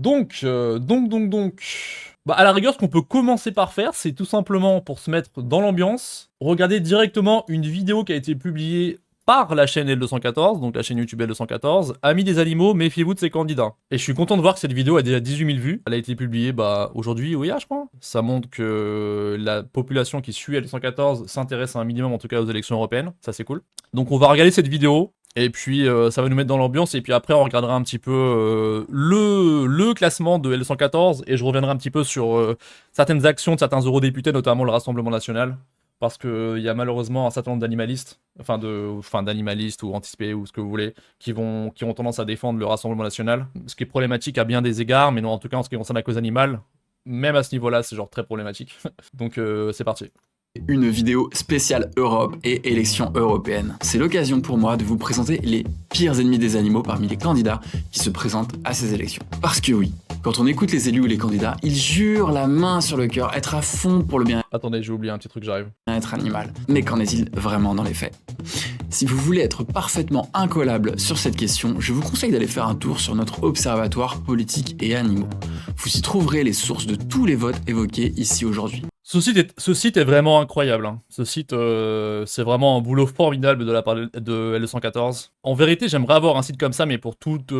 Donc. Bah, à la rigueur, ce qu'on peut commencer par faire, c'est tout simplement, pour se mettre dans l'ambiance, regarder directement une vidéo qui a été publiée par la chaîne L214, donc la chaîne YouTube L214, Amis des animaux, méfiez-vous de ces candidats. Et je suis content de voir que cette vidéo a déjà 18 000 vues. Elle a été publiée aujourd'hui ou hier, je crois. Ça montre que la population qui suit L214 s'intéresse un minimum, en tout cas, aux élections européennes. Ça, c'est cool. Donc on va regarder cette vidéo. Et puis ça va nous mettre dans l'ambiance, et puis après on regardera un petit peu le classement de L214, et je reviendrai un petit peu sur certaines actions de certains eurodéputés, notamment le Rassemblement National, parce qu'il y a malheureusement un certain nombre d'animalistes, d'animalistes ou anticipés ou ce que vous voulez, qui ont tendance à défendre le Rassemblement National, ce qui est problématique à bien des égards, mais non, en tout cas en ce qui concerne la cause animale, même à ce niveau-là c'est genre très problématique. Donc c'est parti. Une vidéo spéciale Europe et élections européennes. C'est l'occasion pour moi de vous présenter les pires ennemis des animaux parmi les candidats qui se présentent à ces élections. Parce que oui, quand on écoute les élus ou les candidats, ils jurent la main sur le cœur, être à fond pour le bien-être Attendez, j'ai oublié un petit truc, j'arrive. animal. Mais qu'en est-il vraiment dans les faits? Si vous voulez être parfaitement incollable sur cette question, je vous conseille d'aller faire un tour sur notre observatoire politique et animaux. Vous y trouverez les sources de tous les votes évoqués ici aujourd'hui. Ce site est vraiment incroyable. Hein. Ce site, c'est vraiment un boulot formidable de la part de L214. En vérité, j'aimerais avoir un site comme ça, mais pour toutes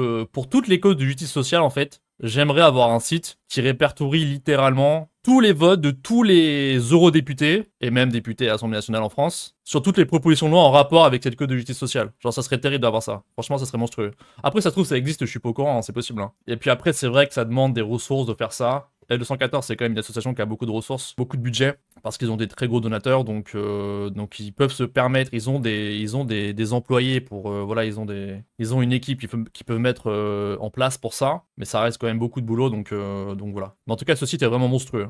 les causes de justice sociale, en fait, j'aimerais avoir un site qui répertorie littéralement tous les votes de tous les eurodéputés, et même députés à l'Assemblée nationale en France, sur toutes les propositions de loi en rapport avec cette cause de justice sociale. Genre, ça serait terrible d'avoir ça. Franchement, ça serait monstrueux. Après, ça se trouve, ça existe, je suis pas au courant, hein, c'est possible. Hein. Et puis après, c'est vrai que ça demande des ressources de faire ça. L214, c'est quand même une association qui a beaucoup de ressources, beaucoup de budget, parce qu'ils ont des très gros donateurs, donc ils peuvent se permettre, ils ont des employés pour, ils ont une équipe qui peuvent mettre en place pour ça, mais ça reste quand même beaucoup de boulot, donc voilà. Mais en tout cas, ce site est vraiment monstrueux.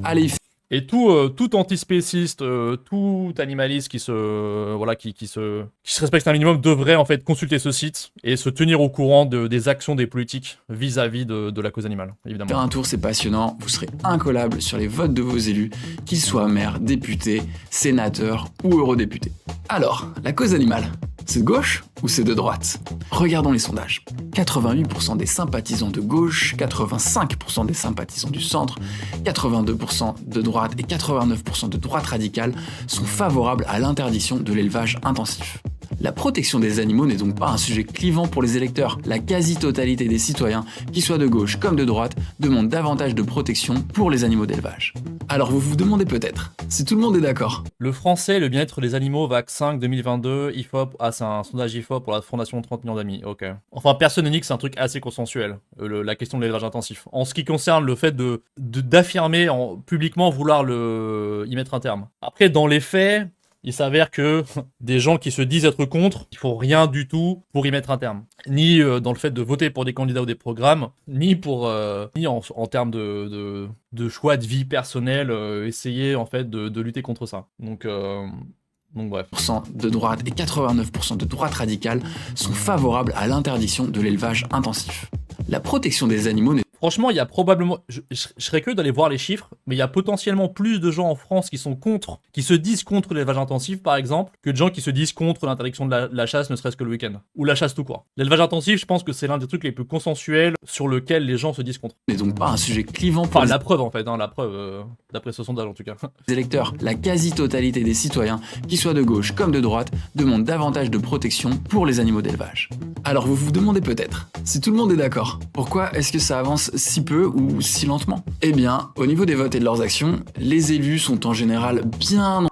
Allez, Et tout antispéciste, tout animaliste qui se respecte un minimum devrait en fait consulter ce site et se tenir au courant des actions des politiques vis-à-vis de la cause animale, évidemment. faire un tour, c'est passionnant. Vous serez incollable sur les votes de vos élus, qu'ils soient maires, députés, sénateurs ou eurodéputés. Alors, la cause animale, c'est de gauche ou c'est de droite? Regardons les sondages. 88% des sympathisants de gauche, 85% des sympathisants du centre, 82% de droite et 89% de droite radicale sont favorables à l'interdiction de l'élevage intensif. La protection des animaux n'est donc pas un sujet clivant pour les électeurs. La quasi-totalité des citoyens, qu'ils soient de gauche comme de droite, demandent davantage de protection pour les animaux d'élevage. Alors vous vous demandez peut-être si tout le monde est d'accord. Le français, le bien-être des animaux, VAC 5 2022, IFOP, c'est un sondage IFOP pour la fondation 30 millions d'amis, ok. Enfin, personne ne nie que c'est un truc assez consensuel, la question de l'élevage intensif. En ce qui concerne le fait d'affirmer publiquement vouloir y mettre un terme. Après, dans les faits, il s'avère que des gens qui se disent être contre, ils font rien du tout pour y mettre un terme. Ni dans le fait de voter pour des candidats ou des programmes, ni en termes de choix de vie personnelle, essayer en fait de lutter contre ça. Donc bref. De droite et 89% de droite radicale sont favorables à l'interdiction de l'élevage intensif. La protection des animaux n'est Franchement, il y a probablement... Je serais curieux d'aller voir les chiffres, mais il y a potentiellement plus de gens en France qui se disent contre l'élevage intensif, par exemple, que de gens qui se disent contre l'interdiction de la chasse, ne serait-ce que le week-end. Ou la chasse tout court. L'élevage intensif, je pense que c'est l'un des trucs les plus consensuels sur lequel les gens se disent contre. n'est donc pas un sujet clivant pour la preuve, en fait, hein, la preuve, d'après ce sondage, en tout cas. les électeurs. La quasi-totalité des citoyens, qu'ils soient de gauche comme de droite, demandent davantage de protection pour les animaux d'élevage. Alors vous vous demandez peut-être si tout le monde est d'accord. Pourquoi est-ce que ça avance si peu ou si lentement? Eh bien, au niveau des votes et de leurs actions, les élus sont en général bien...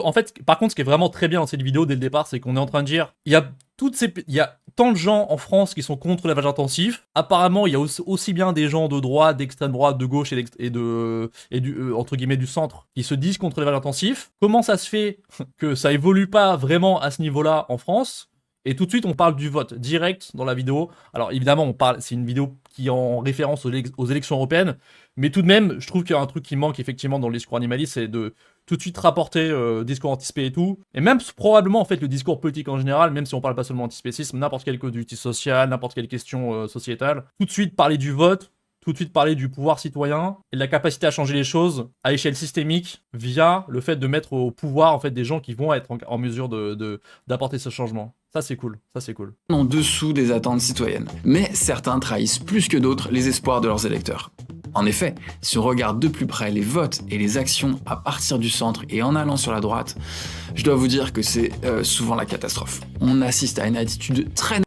En fait, par contre, ce qui est vraiment très bien dans cette vidéo dès le départ, c'est qu'on est en train de dire, il y a tant de gens en France qui sont contre l'élevage intensif. Apparemment, il y a aussi bien des gens de droite, d'extrême droite, de gauche et du entre guillemets du centre qui se disent contre l'élevage intensif. Comment ça se fait que ça évolue pas vraiment à ce niveau-là en France? Et tout de suite, on parle du vote direct dans la vidéo. Alors évidemment, c'est une vidéo qui est en référence aux élections européennes, mais tout de même, je trouve qu'il y a un truc qui manque effectivement dans le discours animaliste, c'est de tout de suite rapporter discours antispé et tout, et même probablement en fait le discours politique en général, même si on parle pas seulement antispécisme, n'importe quelle cause de justice sociale, n'importe quelle question sociétale, tout de suite parler du vote, tout de suite parler du pouvoir citoyen et de la capacité à changer les choses à échelle systémique via le fait de mettre au pouvoir en fait des gens qui vont être en mesure d'apporter ce changement. Ça c'est cool, ça c'est cool. En dessous des attentes citoyennes. Mais certains trahissent plus que d'autres les espoirs de leurs électeurs. En effet, si on regarde de plus près les votes et les actions à partir du centre et en allant sur la droite, je dois vous dire que c'est souvent la catastrophe. On assiste à une attitude très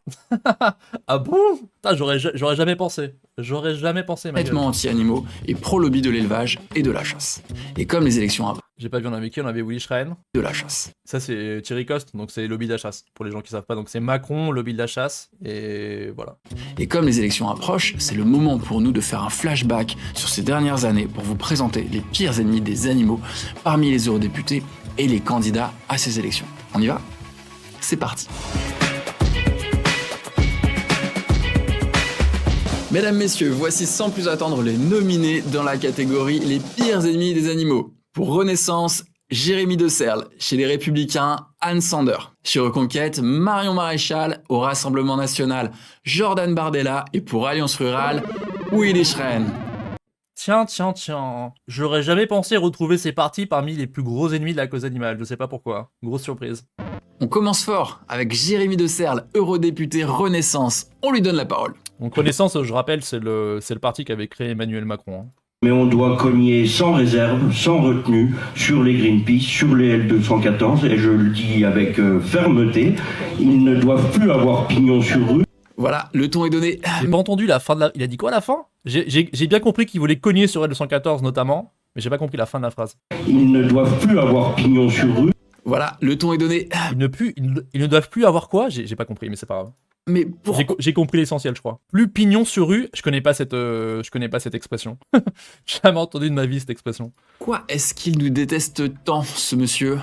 Ah bon? Putain, j'aurais jamais pensé. J'aurais jamais pensé, ma gueule. nettement anti-animaux et pro-lobby de l'élevage et de la chasse. Et comme les élections approchent, J'ai pas vu, on avait qui? On avait Willy Schrein. de la chasse. Ça c'est Thierry Coste, donc c'est lobby de la chasse. Pour les gens qui savent pas, donc c'est Macron, lobby de la chasse, et voilà. Et comme les élections approchent, c'est le moment pour nous de faire un flashback sur ces dernières années pour vous présenter les pires ennemis des animaux parmi les eurodéputés et les candidats à ces élections. On y va? C'est parti. Mesdames, Messieurs, voici sans plus attendre les nominés dans la catégorie les pires ennemis des animaux. Pour Renaissance, Jérémy De Serle, chez les Républicains, Anne Sander. Chez Reconquête, Marion Maréchal, au Rassemblement National, Jordan Bardella, et pour Alliance Rurale, Willy Schrein. Tiens. J'aurais jamais pensé retrouver ces partis parmi les plus gros ennemis de la cause animale, je sais pas pourquoi. Grosse surprise. On commence fort avec Jérémy De Serle, eurodéputé Renaissance. On lui donne la parole. Donc Renaissance, je rappelle, c'est le parti qu'avait créé Emmanuel Macron. Mais on doit cogner sans réserve, sans retenue, sur les Greenpeace, sur les L214, et je le dis avec fermeté, ils ne doivent plus avoir pignon sur rue. Voilà, le ton est donné. J'ai pas entendu la fin de la... Il a dit quoi à la fin? J'ai bien compris qu'il voulait cogner sur L214 notamment, mais j'ai pas compris la fin de la phrase. Ils ne doivent plus avoir pignon sur rue. Voilà, le ton est donné. Ils ne doivent plus avoir quoi? J'ai pas compris, mais c'est pas grave. Mais pourquoi J'ai compris l'essentiel, je crois. Plus pignon sur rue, je connais pas cette expression. J'ai jamais entendu de ma vie cette expression. est-ce qu'il nous déteste tant, ce monsieur?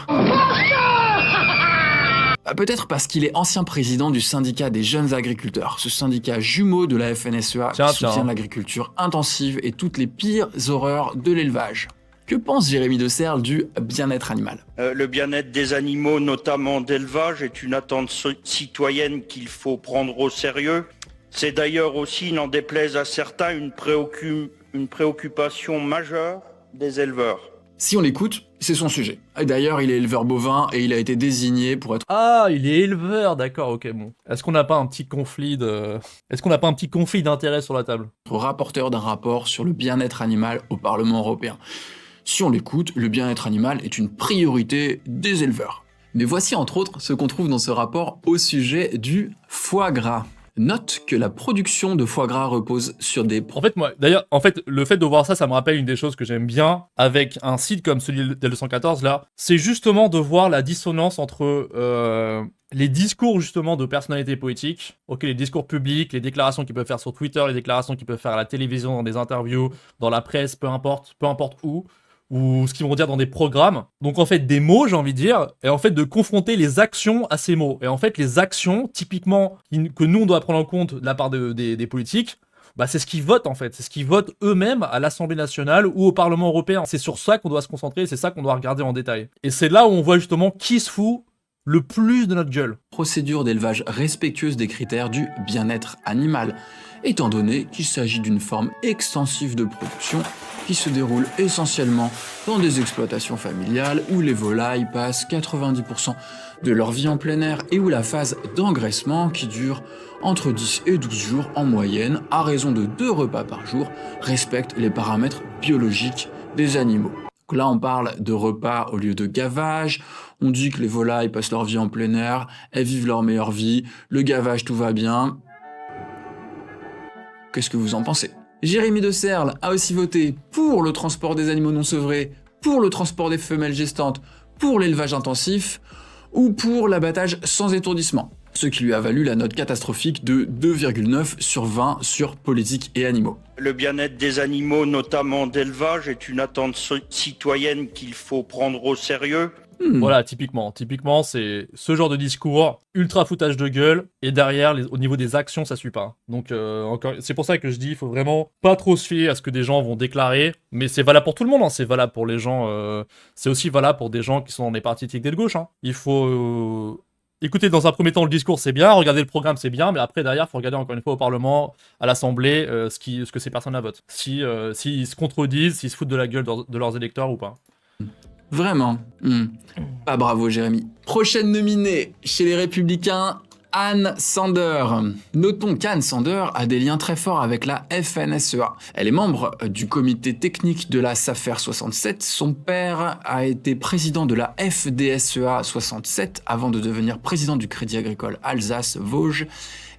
Peut-être parce qu'il est ancien président du syndicat des jeunes agriculteurs, ce syndicat jumeau de la FNSEA qui soutient l'agriculture intensive et toutes les pires horreurs de l'élevage. Que pense Jérémy De Serle du bien-être animal? Le bien-être des animaux, notamment d'élevage, est une attente citoyenne qu'il faut prendre au sérieux. C'est d'ailleurs aussi, n'en déplaise à certains, une préoccupation majeure des éleveurs. Si on l'écoute, c'est son sujet. Et d'ailleurs, il est éleveur bovin et il a été désigné pour être Ah, il est éleveur, d'accord, ok, bon. Est-ce qu'on n'a pas un petit conflit d'intérêt sur la table? rapporteur d'un rapport sur le bien-être animal au Parlement européen. Si on l'écoute, le bien-être animal est une priorité des éleveurs. Mais voici entre autres ce qu'on trouve dans ce rapport au sujet du foie gras. Note que la production de foie gras repose sur des... En fait, le fait de voir ça, ça me rappelle une des choses que j'aime bien avec un site comme celui de 114 là, c'est justement de voir la dissonance entre les discours justement de personnalités politiques, les discours publics, les déclarations qu'ils peuvent faire sur Twitter, les déclarations qu'ils peuvent faire à la télévision, dans des interviews, dans la presse, peu importe où, ou ce qu'ils vont dire dans des programmes. Donc en fait des mots, j'ai envie de dire, et en fait de confronter les actions à ces mots. Et en fait les actions, typiquement, que nous on doit prendre en compte de la part des politiques, bah c'est ce qu'ils votent en fait, c'est ce qu'ils votent eux-mêmes à l'Assemblée nationale ou au Parlement européen. C'est sur ça qu'on doit se concentrer, c'est ça qu'on doit regarder en détail. Et c'est là où on voit justement qui se fout le plus de notre gueule. Procédure d'élevage respectueuse des critères du bien-être animal, étant donné qu'il s'agit d'une forme extensive de production qui se déroule essentiellement dans des exploitations familiales où les volailles passent 90% de leur vie en plein air et où la phase d'engraissement, qui dure entre 10 et 12 jours en moyenne, à raison de 2 repas par jour, respecte les paramètres biologiques des animaux. Donc là, on parle de repas au lieu de gavage, on dit que les volailles passent leur vie en plein air, elles vivent leur meilleure vie, le gavage tout va bien. Qu'est-ce que vous en pensez? Jérémy De Serle a aussi voté pour le transport des animaux non sevrés, pour le transport des femelles gestantes, pour l'élevage intensif ou pour l'abattage sans étourdissement, ce qui lui a valu la note catastrophique de 2,9 sur 20 sur politique et animaux. Le bien-être des animaux, notamment d'élevage, est une attente citoyenne qu'il faut prendre au sérieux. Voilà, typiquement, c'est ce genre de discours, ultra foutage de gueule, et derrière, au niveau des actions, ça suit pas. Donc, c'est pour ça que je dis, il faut vraiment pas trop se fier à ce que des gens vont déclarer, mais c'est valable pour tout le monde, hein. C'est valable pour les gens, c'est aussi valable pour des gens qui sont dans les partis de gauche, hein. Il faut écouter dans un premier temps le discours, c'est bien, regarder le programme, c'est bien, mais après, derrière, il faut regarder encore une fois au Parlement, à l'Assemblée, ce que ces personnes-là votent. S'ils se contredisent, s'ils se foutent de la gueule de leurs électeurs ou pas. Vraiment. Pas bravo, Jérémy. Prochaine nominée chez les Républicains, Anne Sander. Notons qu'Anne Sander a des liens très forts avec la FNSEA. Elle est membre du comité technique de la SAFER 67. Son père a été président de la FDSEA 67 avant de devenir président du Crédit Agricole Alsace-Vosges.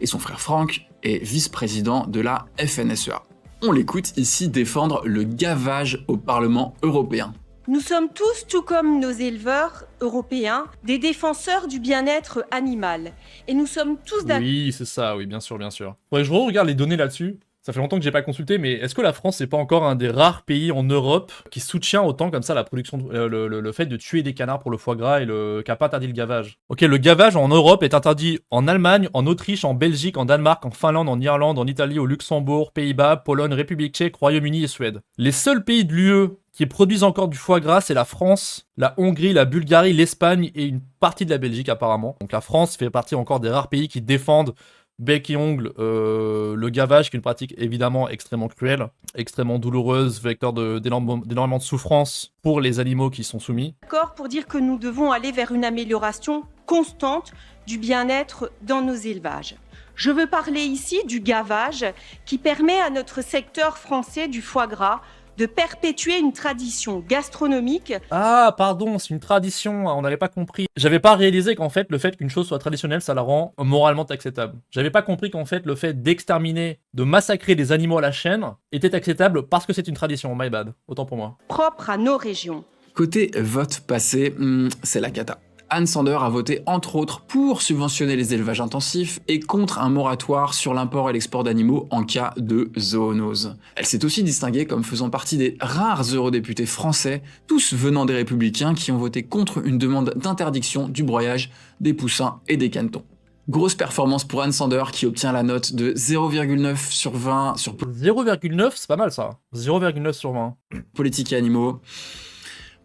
Et son frère Franck est vice-président de la FNSEA. On l'écoute ici défendre le gavage au Parlement européen. Nous sommes tous, tout comme nos éleveurs européens, des défenseurs du bien-être animal. Et nous sommes tous d'accord. Oui, c'est ça, oui, bien sûr, bien sûr. Ouais, je regarde les données là-dessus. Ça fait longtemps que j'ai pas consulté, mais est-ce que la France n'est pas encore un des rares pays en Europe qui soutient autant comme ça la production, le fait de tuer des canards pour le foie gras et qui a pas interdit le gavage? Ok, le gavage en Europe est interdit en Allemagne, en Autriche, en Belgique, en Danemark, en Finlande, en Irlande, en Italie, au Luxembourg, Pays-Bas, Pologne, République tchèque, Royaume-Uni et Suède. Les seuls pays de l'UE qui produisent encore du foie gras, c'est la France, la Hongrie, la Bulgarie, l'Espagne et une partie de la Belgique apparemment. Donc la France fait partie encore des rares pays qui défendent bec et ongle le gavage, qui est une pratique évidemment extrêmement cruelle, extrêmement douloureuse, vecteur d'énormément de souffrance pour les animaux qui y sont soumis. D'accord pour dire que nous devons aller vers une amélioration constante du bien-être dans nos élevages. Je veux parler ici du gavage qui permet à notre secteur français du foie gras de perpétuer une tradition gastronomique. Ah, pardon, c'est une tradition, on n'avait pas compris. J'avais pas réalisé qu'en fait, le fait qu'une chose soit traditionnelle, ça la rend moralement acceptable. J'avais pas compris qu'en fait, le fait d'exterminer, de massacrer des animaux à la chaîne était acceptable parce que c'est une tradition, my bad, autant pour moi. Propre à nos régions. Côté vote passé, c'est la cata. Anne Sander a voté entre autres pour subventionner les élevages intensifs et contre un moratoire sur l'import et l'export d'animaux en cas de zoonose. Elle s'est aussi distinguée comme faisant partie des rares eurodéputés français, tous venant des Républicains, qui ont voté contre une demande d'interdiction du broyage des poussins et des canetons. Grosse performance pour Anne Sander qui obtient la note de 0,9 sur 20 sur 0,9, c'est pas mal ça. 0,9 sur 20. politique et animaux.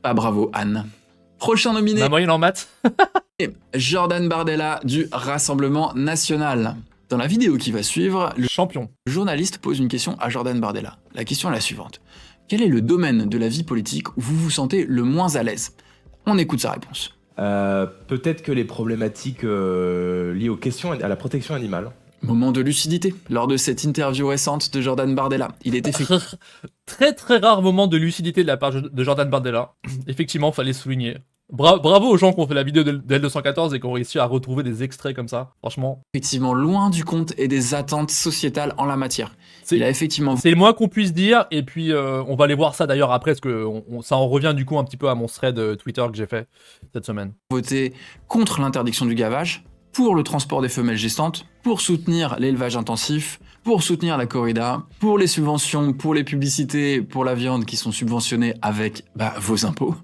Pas bravo Anne. Prochain nominé, Ma moyenne en maths. Jordan Bardella du Rassemblement National. Dans la vidéo qui va suivre, le Champion. journaliste pose une question à Jordan Bardella. La question est la suivante. Quel est le domaine de la vie politique où vous vous sentez le moins à l'aise? On écoute sa réponse. Peut-être que les problématiques liées aux questions à la protection animale. Moment de lucidité lors de cette interview récente de Jordan Bardella. Il est effectivement Très rare moment de lucidité de la part de Jordan Bardella. Effectivement, fallait souligner. Bravo aux gens qui ont fait la vidéo de L214 et qui ont réussi à retrouver des extraits comme ça. Franchement. loin du compte et des attentes sociétales en la matière. C'est- Il a effectivement C'est le moins qu'on puisse dire, et puis on va aller voir ça d'ailleurs après, parce que ça en revient du coup un petit peu à mon thread Twitter que j'ai fait cette semaine. voté contre l'interdiction du gavage, pour le transport des femelles gestantes, pour soutenir l'élevage intensif, pour soutenir la corrida, pour les subventions, pour les publicités, pour la viande qui sont subventionnées avec vos impôts,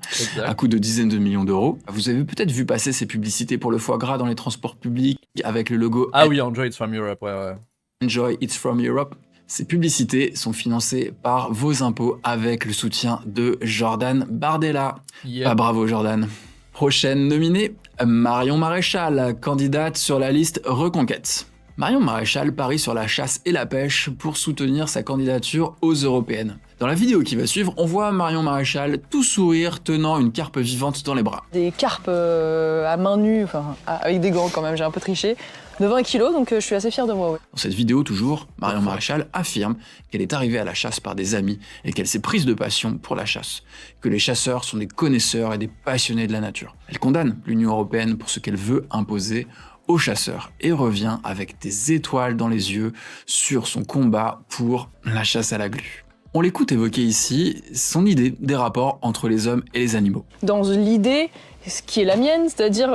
à coût de dizaines de millions d'euros. Vous avez peut-être vu passer ces publicités pour le foie gras dans les transports publics avec le logo Ah oui, Enjoy It's From Europe, ouais. Enjoy It's From Europe. Ces publicités sont financées par vos impôts avec le soutien de Jordan Bardella. Yep. Ah, bravo Jordan. Prochaine nominée, Marion Maréchal, candidate sur la liste Reconquête. Marion Maréchal parie sur la chasse et la pêche pour soutenir sa candidature aux européennes. Dans la vidéo qui va suivre, on voit Marion Maréchal tout sourire tenant une carpe vivante dans les bras. Des carpes à main nue, enfin avec des gants quand même, j'ai un peu triché, de 20 kilos, donc je suis assez fière de moi. Ouais. Dans cette vidéo toujours, Marion Maréchal affirme qu'elle est arrivée à la chasse par des amis et qu'elle s'est prise de passion pour la chasse, que les chasseurs sont des connaisseurs et des passionnés de la nature. Elle condamne l'Union européenne pour ce qu'elle veut imposer aux chasseurs et revient avec des étoiles dans les yeux sur son combat pour la chasse à la glu. On l'écoute évoquer ici son idée des rapports entre les hommes et les animaux. Dans l'idée, ce qui est la mienne, c'est-à-dire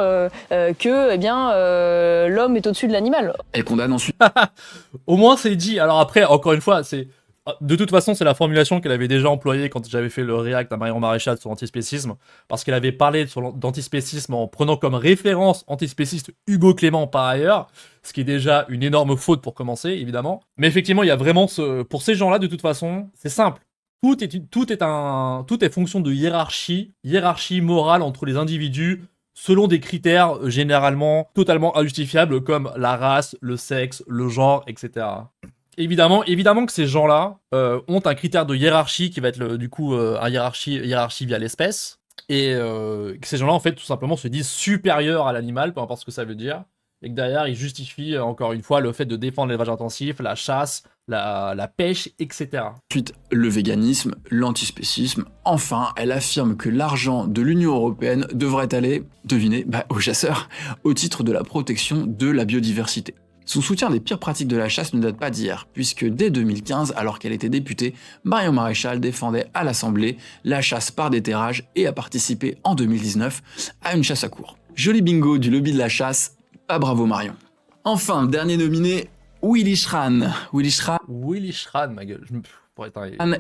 que l'homme est au-dessus de l'animal. Elle condamne ensuite Au moins c'est dit. Alors après, encore une fois, de toute façon, c'est la formulation qu'elle avait déjà employée quand j'avais fait le react à Marion Maréchal sur l'antispécisme, parce qu'elle avait parlé d'antispécisme en prenant comme référence antispéciste Hugo Clément par ailleurs, ce qui est déjà une énorme faute pour commencer, évidemment. Mais effectivement, il y a vraiment pour ces gens-là, de toute façon, c'est simple. Tout est fonction de hiérarchie morale entre les individus, selon des critères généralement totalement injustifiables comme la race, le sexe, le genre, etc. Évidemment que ces gens-là ont un critère de hiérarchie qui va être un hiérarchie via l'espèce, et que ces gens-là en fait tout simplement se disent supérieurs à l'animal, peu importe ce que ça veut dire, et que derrière, il justifie, encore une fois, le fait de défendre l'élevage intensif, la chasse, la pêche, etc. Ensuite, le véganisme, l'antispécisme. Enfin, elle affirme que l'argent de l'Union européenne devrait aller, devinez, aux chasseurs, au titre de la protection de la biodiversité. Son soutien des pires pratiques de la chasse ne date pas d'hier, puisque dès 2015, alors qu'elle était députée, Marion Maréchal défendait à l'Assemblée la chasse par déterrage et a participé en 2019 à une chasse à courre. Joli bingo du lobby de la chasse, pas bravo Marion. Enfin, dernier nominé, Willy Schran. Willy Schran, ma gueule.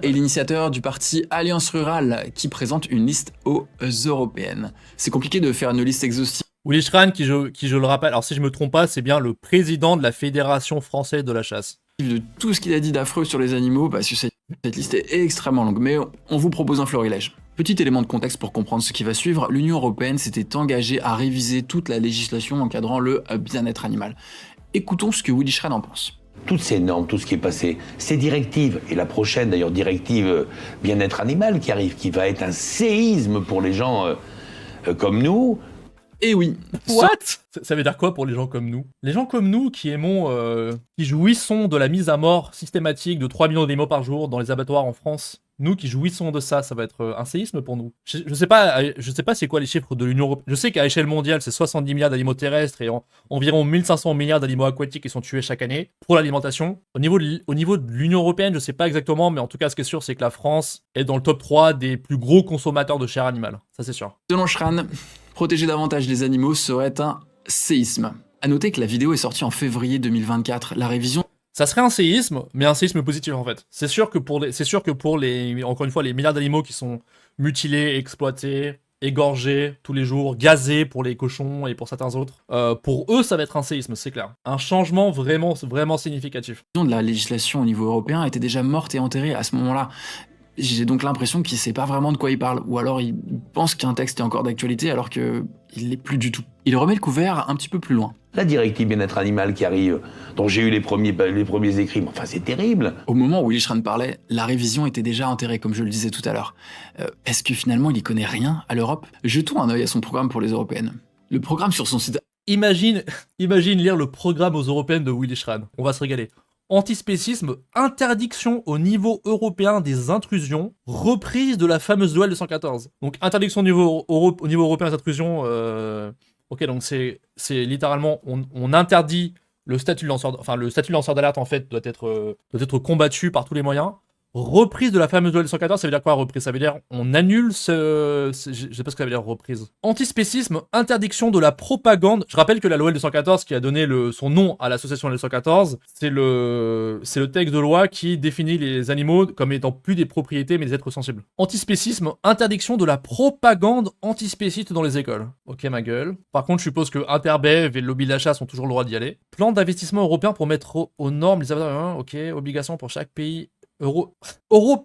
est l'initiateur du parti Alliance Rurale, qui présente une liste aux européennes. C'est compliqué de faire une liste exhaustive. Willy Schran, qui je le rappelle, alors si je me trompe pas, c'est bien le président de la Fédération française de la chasse. De tout ce qu'il a dit d'affreux sur les animaux, parce que cette liste est extrêmement longue, mais on vous propose un florilège. Petit élément de contexte pour comprendre ce qui va suivre, l'Union européenne s'était engagée à réviser toute la législation encadrant le bien-être animal. Écoutons ce que Willy Schran en pense. Toutes ces normes, tout ce qui est passé, ces directives, et la prochaine d'ailleurs directive bien-être animal qui arrive, qui va être un séisme pour les gens comme nous. Et oui. What? Ça veut dire quoi pour les gens comme nous? Les gens comme nous qui aimons, qui jouissons de la mise à mort systématique de 3 millions d'animaux par jour dans les abattoirs en France, nous qui jouissons de ça, ça va être un séisme pour nous. Je sais pas c'est quoi les chiffres de l'Union européenne. Je sais qu'à échelle mondiale, c'est 70 milliards d'animaux terrestres et environ 1500 milliards d'animaux aquatiques qui sont tués chaque année pour l'alimentation. Au niveau de l'Union européenne, je sais pas exactement, mais en tout cas, ce qui est sûr, c'est que la France est dans le top 3 des plus gros consommateurs de chair animale. Ça, c'est sûr. Selon Schran, protéger davantage les animaux serait un séisme. A noter que la vidéo est sortie en février 2024. La révision... Ça serait un séisme, mais un séisme positif en fait. C'est sûr que pour les encore une fois, les milliards d'animaux qui sont mutilés, exploités, égorgés tous les jours, gazés pour les cochons et pour certains autres, pour eux, ça va être un séisme, c'est clair. Un changement vraiment, vraiment significatif. De la législation au niveau européen était déjà morte et enterrée à ce moment-là. J'ai donc l'impression qu'il sait pas vraiment de quoi il parle, ou alors il pense qu'un texte est encore d'actualité alors que il l'est plus du tout. Il remet le couvert un petit peu plus loin. La directive bien-être animal qui arrive, dont j'ai eu les premiers écrits, mais enfin c'est terrible. Au moment où Willy Schran parlait, la révision était déjà enterrée, comme je le disais tout à l'heure. Est-ce que finalement il y connaît rien à l'Europe? Jetons un œil à son programme pour les européennes. Le programme sur son site... Imagine lire le programme aux européennes de Willy Schran. On va se régaler. Antispécisme, interdiction au niveau européen des intrusions, reprise de la fameuse loi de 114. Donc interdiction au niveau européen des intrusions, ok, donc c'est littéralement, on interdit le statut de lanceur d'alerte en fait doit être combattu par tous les moyens. Reprise de la fameuse loi de 114, ça veut dire quoi reprise? Ça veut dire on annule je sais pas ce que ça veut dire reprise. Antispécisme, interdiction de la propagande. Je rappelle que la loi de 114 qui a donné son nom à l'association L 114, c'est le texte de loi qui définit les animaux comme étant plus des propriétés mais des êtres sensibles. Antispécisme, interdiction de la propagande antispéciste dans les écoles. Ok ma gueule. Par contre je suppose que Interbev et le lobby de la chasse ont toujours le droit d'y aller. Plan d'investissement européen pour mettre aux normes les avatars. Ok, obligation pour chaque pays.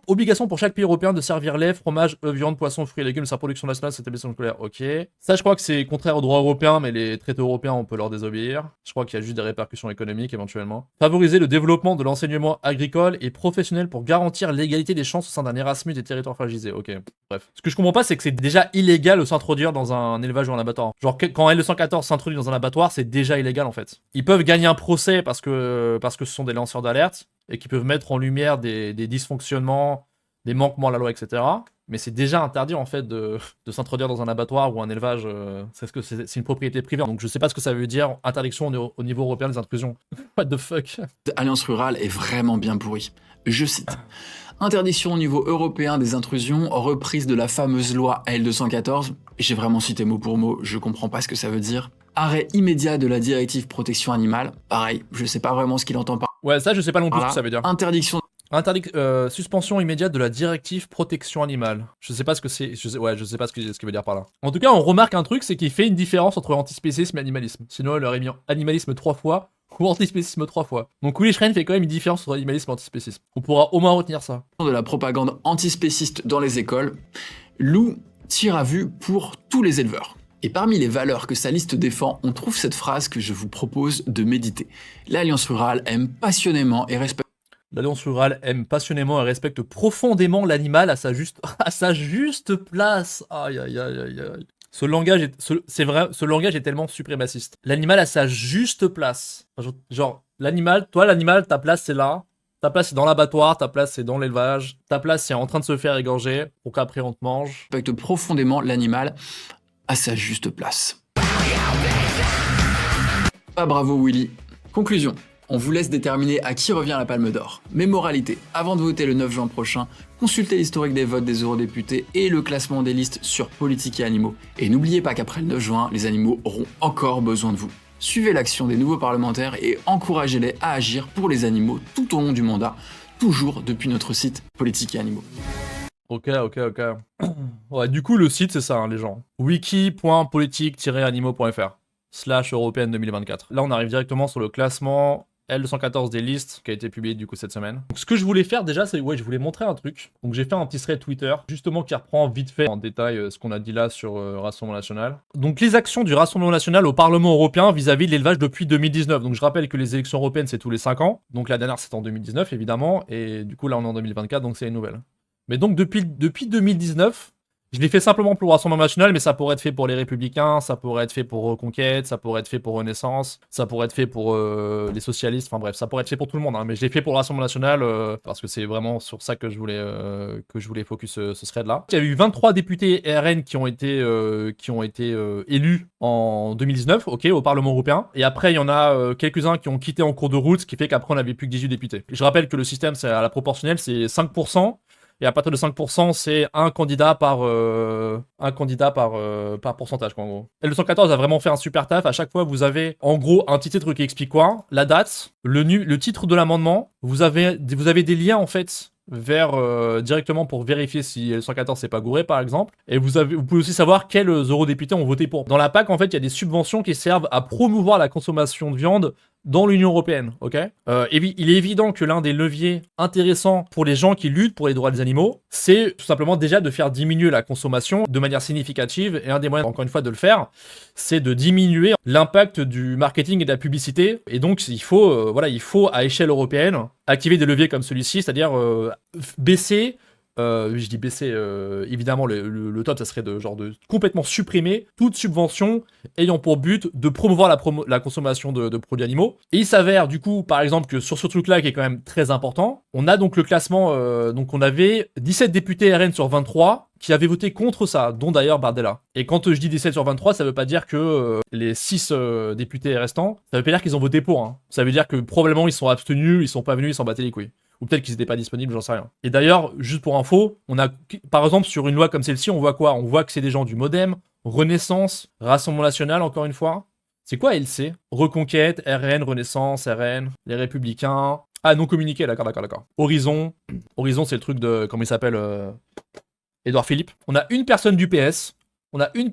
Obligation pour chaque pays européen de servir lait, fromage, viande, poisson, fruits et légumes de sa production nationale, cette établissement scolaire. Ok. Ça, je crois que c'est contraire au droit européen, mais les traités européens, on peut leur désobéir. Je crois qu'il y a juste des répercussions économiques éventuellement. Favoriser le développement de l'enseignement agricole et professionnel pour garantir l'égalité des chances au sein d'un Erasmus des territoires fragilisés. Ok. Bref. Ce que je comprends pas, c'est que c'est déjà illégal de s'introduire dans un élevage ou un abattoir. Genre, quand L214 s'introduit dans un abattoir, c'est déjà illégal en fait. Ils peuvent gagner un procès parce que ce sont des lanceurs d'alerte et qui peuvent mettre en lumière des dysfonctionnements, des manquements à la loi, etc. Mais c'est déjà interdit en fait de s'introduire dans un abattoir ou un élevage, parce que c'est une propriété privée. Donc je sais pas ce que ça veut dire, interdiction au niveau européen des intrusions. What the fuck? Alliance Rurale est vraiment bien pourrie. Je cite. Interdiction au niveau européen des intrusions, reprise de la fameuse loi L214. J'ai vraiment cité mot pour mot, je comprends pas ce que ça veut dire. Arrêt immédiat de la directive protection animale. Pareil, je sais pas vraiment ce qu'il entend par... Ouais, ça je sais pas non plus ce que ça veut dire. Interdiction... Suspension immédiate de la directive protection animale. Je sais pas ce que c'est. Je sais pas ce qu'il veut dire par là. En tout cas, on remarque un truc, c'est qu'il fait une différence entre antispécisme et animalisme. Sinon, il aurait mis animalisme 3 fois ou antispécisme 3 fois. Donc Willy Schran fait quand même une différence entre animalisme et antispécisme. On pourra au moins retenir ça. De la propagande antispéciste dans les écoles, Lou tire à vue pour tous les éleveurs. Et parmi les valeurs que sa liste défend, on trouve cette phrase que je vous propose de méditer. L'Alliance Rurale aime passionnément et respecte... L'Alliance Rurale aime passionnément et respecte profondément l'animal à sa juste place. Aïe aïe aïe aïe aïe. Ce langage est tellement suprémaciste. L'animal a sa juste place. Genre, l'animal, ta place c'est là. Ta place c'est dans l'abattoir, ta place c'est dans l'élevage, ta place c'est en train de se faire égorger pour qu'après on te mange. Respecte profondément l'animal à sa juste place. Ah bravo Willy. Conclusion. On vous laisse déterminer à qui revient la Palme d'Or. Mais moralité, avant de voter le 9 juin prochain, consultez l'historique des votes des eurodéputés et le classement des listes sur Politique et Animaux. Et n'oubliez pas qu'après le 9 juin, les animaux auront encore besoin de vous. Suivez l'action des nouveaux parlementaires et encouragez-les à agir pour les animaux tout au long du mandat, toujours depuis notre site Politique et Animaux. Ok. Ouais, du coup, le site, c'est ça, hein, les gens. wiki.politique-animaux.fr/européenne 2024. Là, on arrive directement sur le classement L214 des listes qui a été publié du coup cette semaine. Donc, ce que je voulais faire déjà, c'est je voulais montrer un truc. Donc j'ai fait un petit thread Twitter, justement qui reprend vite fait en détail ce qu'on a dit là sur Rassemblement National. Donc les actions du Rassemblement National au Parlement Européen vis-à-vis de l'élevage depuis 2019. Donc je rappelle que les élections européennes c'est tous les 5 ans. Donc la dernière c'était en 2019 évidemment. Et du coup là on est en 2024 donc c'est une nouvelle. Mais donc depuis 2019... Je l'ai fait simplement pour le Rassemblement National, mais ça pourrait être fait pour les Républicains, ça pourrait être fait pour Reconquête, ça pourrait être fait pour Renaissance, ça pourrait être fait pour les socialistes, enfin bref, ça pourrait être fait pour tout le monde, hein, mais je l'ai fait pour le Rassemblement National parce que c'est vraiment sur ça que je voulais focus ce thread-là. Il y a eu 23 députés RN qui ont été élus en 2019, ok, au Parlement Européen, et après il y en a quelques-uns qui ont quitté en cours de route, ce qui fait qu'après on n'avait plus que 18 députés. Je rappelle que le système c'est à la proportionnelle, c'est 5%. Et à partir de 5%, c'est un candidat par pourcentage, quoi, en gros. L214 a vraiment fait un super taf. À chaque fois, vous avez, en gros, un petit titre qui explique quoi, la date, le titre de l'amendement. Vous avez des liens, en fait, vers directement pour vérifier si L114 c'est pas gouré, par exemple. Et vous pouvez aussi savoir quels eurodéputés ont voté pour. Dans la PAC, en fait, il y a des subventions qui servent à promouvoir la consommation de viande dans l'Union Européenne, ok. Il est évident que l'un des leviers intéressants pour les gens qui luttent pour les droits des animaux, c'est tout simplement déjà de faire diminuer la consommation de manière significative, et un des moyens, encore une fois, de le faire, c'est de diminuer l'impact du marketing et de la publicité, et donc il faut à échelle européenne activer des leviers comme celui-ci, c'est-à-dire baisser... je dis baisser, évidemment le top ça serait de complètement supprimer toute subvention ayant pour but de promouvoir la consommation de produits animaux. Et il s'avère du coup par exemple que sur ce truc là qui est quand même très important, on a donc le classement, donc on avait 17 députés RN sur 23 qui avaient voté contre ça, dont d'ailleurs Bardella. Et quand je dis 17 sur 23, ça veut pas dire que les 6 députés restants, ça veut pas dire qu'ils ont voté pour, hein. Ça veut dire que probablement ils sont abstenus, ils sont pas venus, ils s'en battaient les couilles. Ou peut-être qu'ils n'étaient pas disponibles, j'en sais rien. Et d'ailleurs, juste pour info, on a, par exemple, sur une loi comme celle-ci, on voit quoi? On voit que c'est des gens du Modem, Renaissance, Rassemblement National, encore une fois. C'est quoi LC? Reconquête, RN, Renaissance, RN, les Républicains. Ah, non communiqué, d'accord. Horizon, c'est le truc de, comment il s'appelle, Édouard Philippe. On a une personne du PS, on a une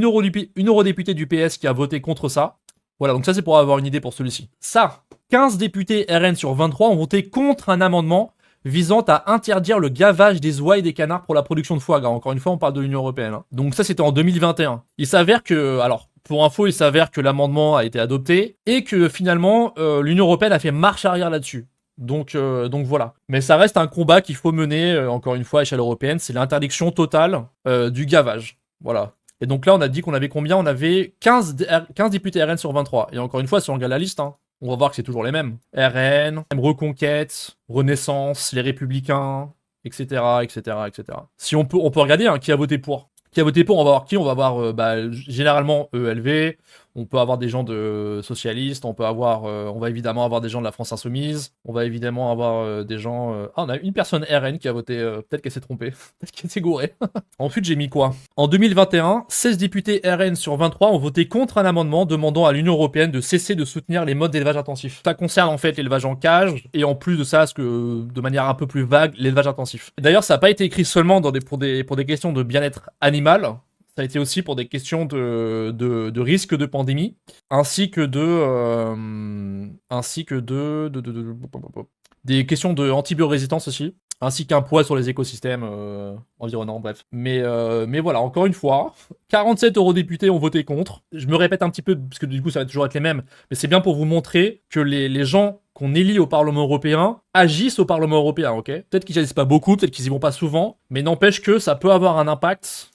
eurodéputée du PS qui a voté contre ça. Voilà, donc ça c'est pour avoir une idée pour celui-ci. Ça, 15 députés RN sur 23 ont voté contre un amendement visant à interdire le gavage des oies et des canards pour la production de foie gras. Encore une fois, on parle de l'Union Européenne, hein. Donc ça c'était en 2021. Il s'avère que, alors pour info, l'amendement a été adopté et que finalement l'Union Européenne a fait marche arrière là-dessus. Donc voilà. Mais ça reste un combat qu'il faut mener, encore une fois à échelle européenne, c'est l'interdiction totale du gavage. Voilà. Et donc là, on a dit qu'on avait combien? On avait 15 députés RN sur 23. Et encore une fois, si on regarde la liste, hein, on va voir que c'est toujours les mêmes. RN, Reconquête, Renaissance, les Républicains, etc. Si on peut regarder hein, qui a voté pour. Qui a voté pour, on va voir qui? On va voir généralement ELV, on peut avoir des gens de socialistes, on va évidemment avoir des gens de la France Insoumise, on va évidemment avoir des gens... on a une personne RN qui a voté, peut-être qu'elle s'est trompée, peut-être qu'elle s'est gourée. Ensuite, j'ai mis quoi? En 2021, 16 députés RN sur 23 ont voté contre un amendement demandant à l'Union Européenne de cesser de soutenir les modes d'élevage intensif. Ça concerne en fait l'élevage en cage, et en plus de ça, de manière un peu plus vague, l'élevage intensif. D'ailleurs, ça n'a pas été écrit seulement pour des questions de bien-être animal, ça a été aussi pour des questions de risque de pandémie, ainsi que des questions de antibiorésistance aussi, ainsi qu'un poids sur les écosystèmes environnants, bref. Mais voilà, encore une fois, 47 eurodéputés ont voté contre. Je me répète un petit peu, parce que du coup ça va toujours être les mêmes, mais c'est bien pour vous montrer que les gens qu'on élit au Parlement européen agissent au Parlement européen, ok? Peut-être qu'ils agissent pas beaucoup, peut-être qu'ils y vont pas souvent, mais n'empêche que ça peut avoir un impact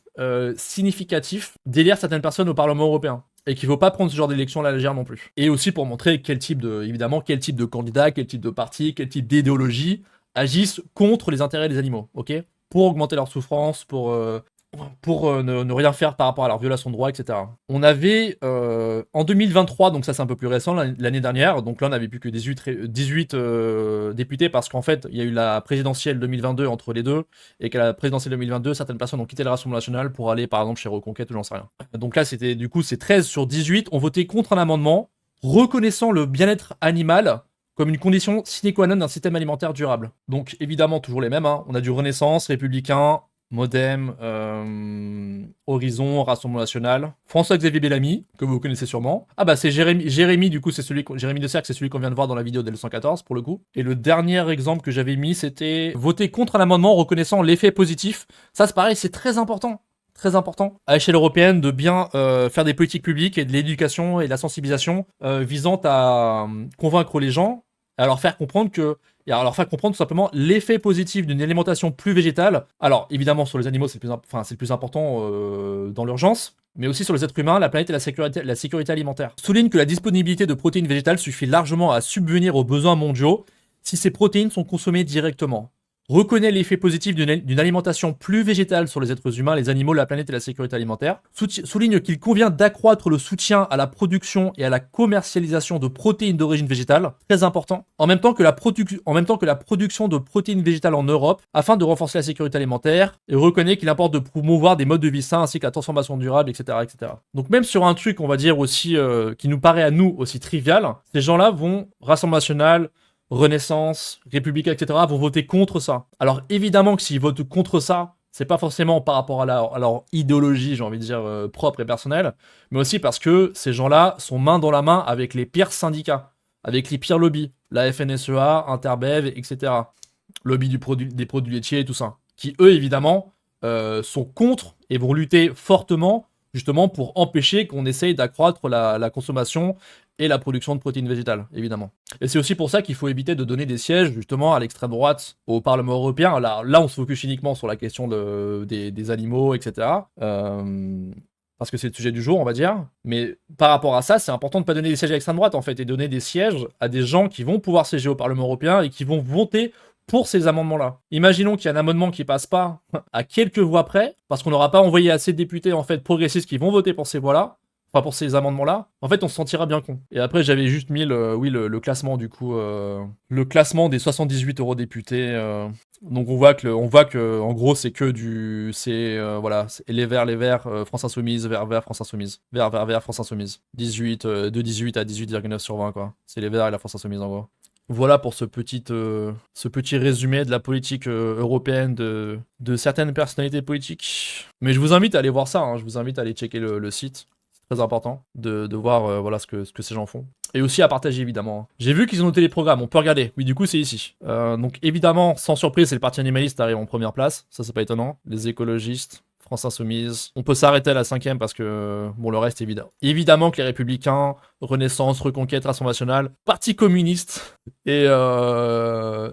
significatif d'élire certaines personnes au Parlement européen. Et qu'il ne faut pas prendre ce genre d'élection à la légère non plus. Et aussi pour montrer quel type de candidat, quel type de parti, quel type d'idéologie agissent contre les intérêts des animaux, ok? Pour augmenter leur souffrance, pour ne rien faire par rapport à leur violation de droits, etc. On avait en 2023, donc ça c'est un peu plus récent, l'année dernière, donc là on n'avait plus que 18 députés parce qu'en fait il y a eu la présidentielle 2022 entre les deux et qu'à la présidentielle 2022 certaines personnes ont quitté le Rassemblement National pour aller par exemple chez Reconquête ou j'en sais rien. Donc là c'était du coup c'est 13 sur 18 ont voté contre un amendement reconnaissant le bien-être animal comme une condition sine qua non d'un système alimentaire durable. Donc évidemment toujours les mêmes, hein. On a du Renaissance, Républicain, Modem, Horizon, Rassemblement National, François-Xavier Bellamy, que vous connaissez sûrement. Ah bah c'est Jérémy du coup, c'est Jérémy de Sercq, c'est celui qu'on vient de voir dans la vidéo d'L114 pour le coup. Et le dernier exemple que j'avais mis, c'était voter contre un amendement reconnaissant l'effet positif. Ça c'est pareil, c'est très important. Très important à l'échelle européenne de bien faire des politiques publiques et de l'éducation et de la sensibilisation visant à convaincre les gens et à leur faire comprendre tout simplement l'effet positif d'une alimentation plus végétale. Alors évidemment sur les animaux c'est le plus important dans l'urgence, mais aussi sur les êtres humains, la planète et la sécurité alimentaire. Souligne que la disponibilité de protéines végétales suffit largement à subvenir aux besoins mondiaux si ces protéines sont consommées directement. Reconnaît l'effet positif d'une alimentation plus végétale sur les êtres humains, les animaux, la planète et la sécurité alimentaire. Souligne qu'il convient d'accroître le soutien à la production et à la commercialisation de protéines d'origine végétale, très important, en même temps que la production de protéines végétales en Europe, afin de renforcer la sécurité alimentaire, et reconnaît qu'il importe de promouvoir des modes de vie sains ainsi que la transformation durable, etc., etc. Donc même sur un truc, on va dire aussi, qui nous paraît à nous aussi trivial, ces gens-là vont, Rassemblement National, Renaissance, Républicain, etc. vont voter contre ça. Alors évidemment que s'ils votent contre ça, c'est pas forcément par rapport à leur idéologie, j'ai envie de dire, propre et personnelle, mais aussi parce que ces gens-là sont main dans la main avec les pires syndicats, avec les pires lobbies, la FNSEA, Interbev, etc. Lobby des produits laitiers et tout ça, qui eux évidemment sont contre et vont lutter fortement justement pour empêcher qu'on essaye d'accroître la consommation et la production de protéines végétales, évidemment. Et c'est aussi pour ça qu'il faut éviter de donner des sièges, justement, à l'extrême droite au Parlement européen. Là, on se focus uniquement sur la question des animaux, etc. Parce que c'est le sujet du jour, on va dire. Mais par rapport à ça, c'est important de ne pas donner des sièges à l'extrême droite, en fait, et donner des sièges à des gens qui vont pouvoir siéger au Parlement européen et qui vont voter pour ces amendements-là. Imaginons qu'il y a un amendement qui passe pas à quelques voix près, parce qu'on n'aura pas envoyé assez de députés, en fait, progressistes qui vont voter pour ces voix-là, enfin pour ces amendements-là, en fait on se sentira bien con. Et après j'avais juste mis le classement du coup, le classement des 78 eurodéputés. Donc on voit que en gros c'est que voilà, les Verts, France Insoumise, Vert, France Insoumise, Vert, France Insoumise. 18 à 18,9 sur 20 quoi. C'est les Verts et la France Insoumise en gros. Voilà pour ce petit résumé de la politique européenne de certaines personnalités politiques. Mais je vous invite à aller voir ça, hein. Je vous invite à aller checker le site. Très important de voir voilà ce que ces gens font. Et aussi à partager évidemment. J'ai vu qu'ils ont noté les programmes, on peut regarder. Oui, du coup c'est ici. Donc évidemment, sans surprise, c'est le parti animaliste qui arrive en première place. Ça c'est pas étonnant. Les écologistes, France Insoumise. On peut s'arrêter à la 5e parce que bon, le reste est évident. Évidemment que les Républicains, Renaissance, Reconquête, Rassemblement National, Parti communiste et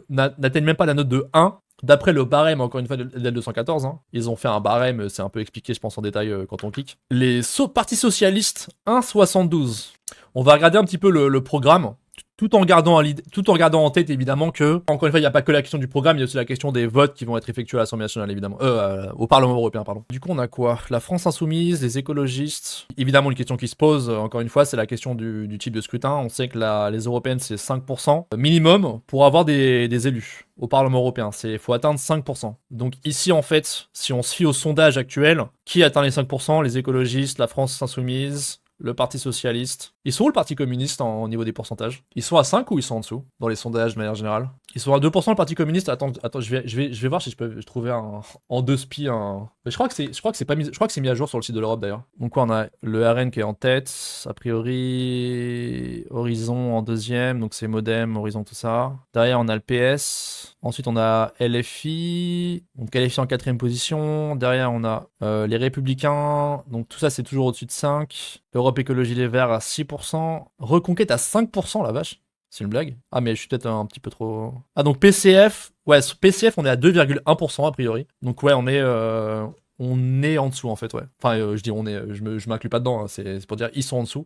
n'atteignent même pas la note de 1. D'après le barème, encore une fois, de L214, hein, ils ont fait un barème, c'est un peu expliqué, je pense, en détail quand on clique. Les partis socialistes, 1,72. On va regarder un petit peu le programme, tout en gardant en tête, évidemment, que, encore une fois, il n'y a pas que la question du programme, il y a aussi la question des votes qui vont être effectués à l'Assemblée nationale, évidemment. Au Parlement européen, pardon. Du coup, on a quoi? La France Insoumise, les écologistes. Évidemment, une question qui se pose, encore une fois, c'est la question du type de scrutin. On sait que les européennes, c'est 5% minimum pour avoir des élus. Au Parlement européen, il faut atteindre 5%. Donc ici, en fait, si on se fie au sondage actuel, qui atteint les 5%? Les écologistes, la France Insoumise, le Parti Socialiste. Ils sont où le Parti Communiste au niveau des pourcentages? Ils sont à 5 ou ils sont en dessous? Dans les sondages de manière générale. Ils sont à 2% le Parti Communiste. Attends, je vais voir si je peux trouver en deux spies un... Mais je crois que c'est mis à jour sur le site de l'Europe d'ailleurs. Donc quoi, on a le RN qui est en tête, a priori Horizon en deuxième, donc c'est Modem, Horizon, tout ça. Derrière on a le PS. Ensuite on a LFI, donc LFI en 4ème position. Derrière on a les Républicains, donc tout ça c'est toujours au-dessus de 5. Europe Écologie Les Verts à 6%. Reconquête à 5%, la vache. C'est une blague? Ah, mais je suis peut-être un petit peu trop... Ah, donc PCF... Ouais, sur PCF, on est à 2,1% a priori. Donc ouais, on est On est en dessous en fait, ouais. Enfin, je dis on est, je m'inclus pas dedans, hein, c'est pour dire ils sont en dessous.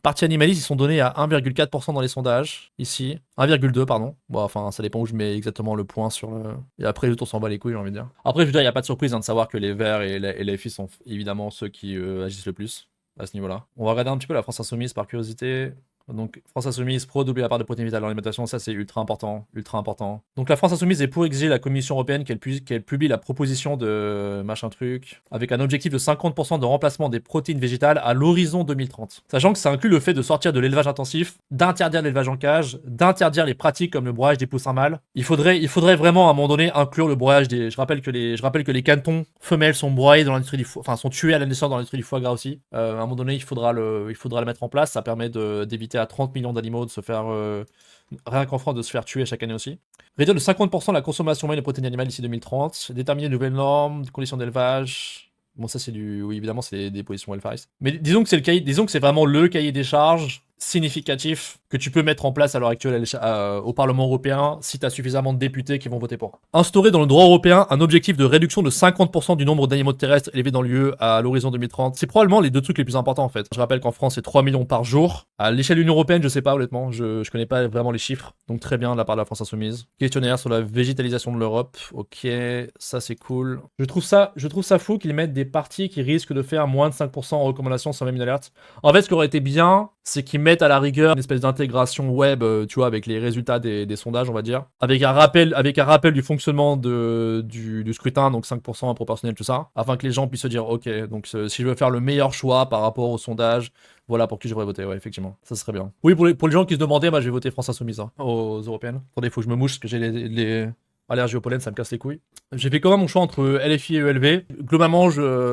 Parti animaliste, ils sont donnés à 1,4% dans les sondages, ici. 1,2, pardon. Bon, enfin, ça dépend où je mets exactement le point sur le... Et après, on s'en bat les couilles, j'ai envie de dire. Après, je veux dire, il n'y a pas de surprise hein, de savoir que les Verts et les FI sont évidemment ceux qui agissent le plus à ce niveau-là. On va regarder un petit peu la France Insoumise par curiosité. Donc, France Insoumise, pro doubler la part de protéines vitales dans l'alimentation, ça c'est ultra important, ultra important. Donc la France Insoumise est pour exiger la Commission Européenne qu'elle publie la proposition de machin truc, avec un objectif de 50% de remplacement des protéines végétales à l'horizon 2030. Sachant que ça inclut le fait de sortir de l'élevage intensif, d'interdire l'élevage en cage, d'interdire les pratiques comme le broyage des poussins mâles. Il faudrait vraiment à un moment donné inclure le broyage des... Je rappelle que les canetons femelles sont broyés dans l'industrie du foie, enfin sont tués à la naissance dans l'industrie du foie gras aussi. À un moment donné, il faudra le mettre en place, ça permet d'éviter à 30 millions d'animaux de se faire, rien qu'en France, de se faire tuer chaque année aussi. Réduire de 50% la consommation moyenne de protéines animales d'ici 2030. Déterminer de nouvelles normes, conditions d'élevage. Bon, ça c'est du... Oui, évidemment, c'est des positions welfaristes. Mais disons que c'est vraiment le cahier des charges significatif que tu peux mettre en place à l'heure actuelle au Parlement européen si tu as suffisamment de députés qui vont voter pour. Instaurer dans le droit européen un objectif de réduction de 50% du nombre d'animaux terrestres élevés dans l'UE à l'horizon 2030. C'est probablement les deux trucs les plus importants en fait. Je rappelle qu'en France c'est 3 millions par jour. À l'échelle de l'Union européenne, je sais pas honnêtement, je connais pas vraiment les chiffres. Donc très bien de la part de la France Insoumise. Questionnaire sur la végétalisation de l'Europe. Ok, ça c'est cool. Je trouve ça fou qu'ils mettent des partis qui risquent de faire moins de 5% en recommandation sans même une alerte. En fait, ce qui aurait été bien, c'est qu'ils mettent à la rigueur une espèce d'intégration web, tu vois, avec les résultats des sondages, on va dire, avec un rappel du fonctionnement du scrutin, donc 5% proportionnel, tout ça, afin que les gens puissent se dire, ok, donc si je veux faire le meilleur choix par rapport au sondage, voilà pour qui je devrais voter, ouais, effectivement, ça serait bien. Oui, pour les gens qui se demandaient, bah, je vais voter France Insoumise hein, aux européennes. Attendez, il faut que je me mouche parce que j'ai les allergie au pollen, ça me casse les couilles. J'ai fait quand même mon choix entre LFI et ELV. Globalement,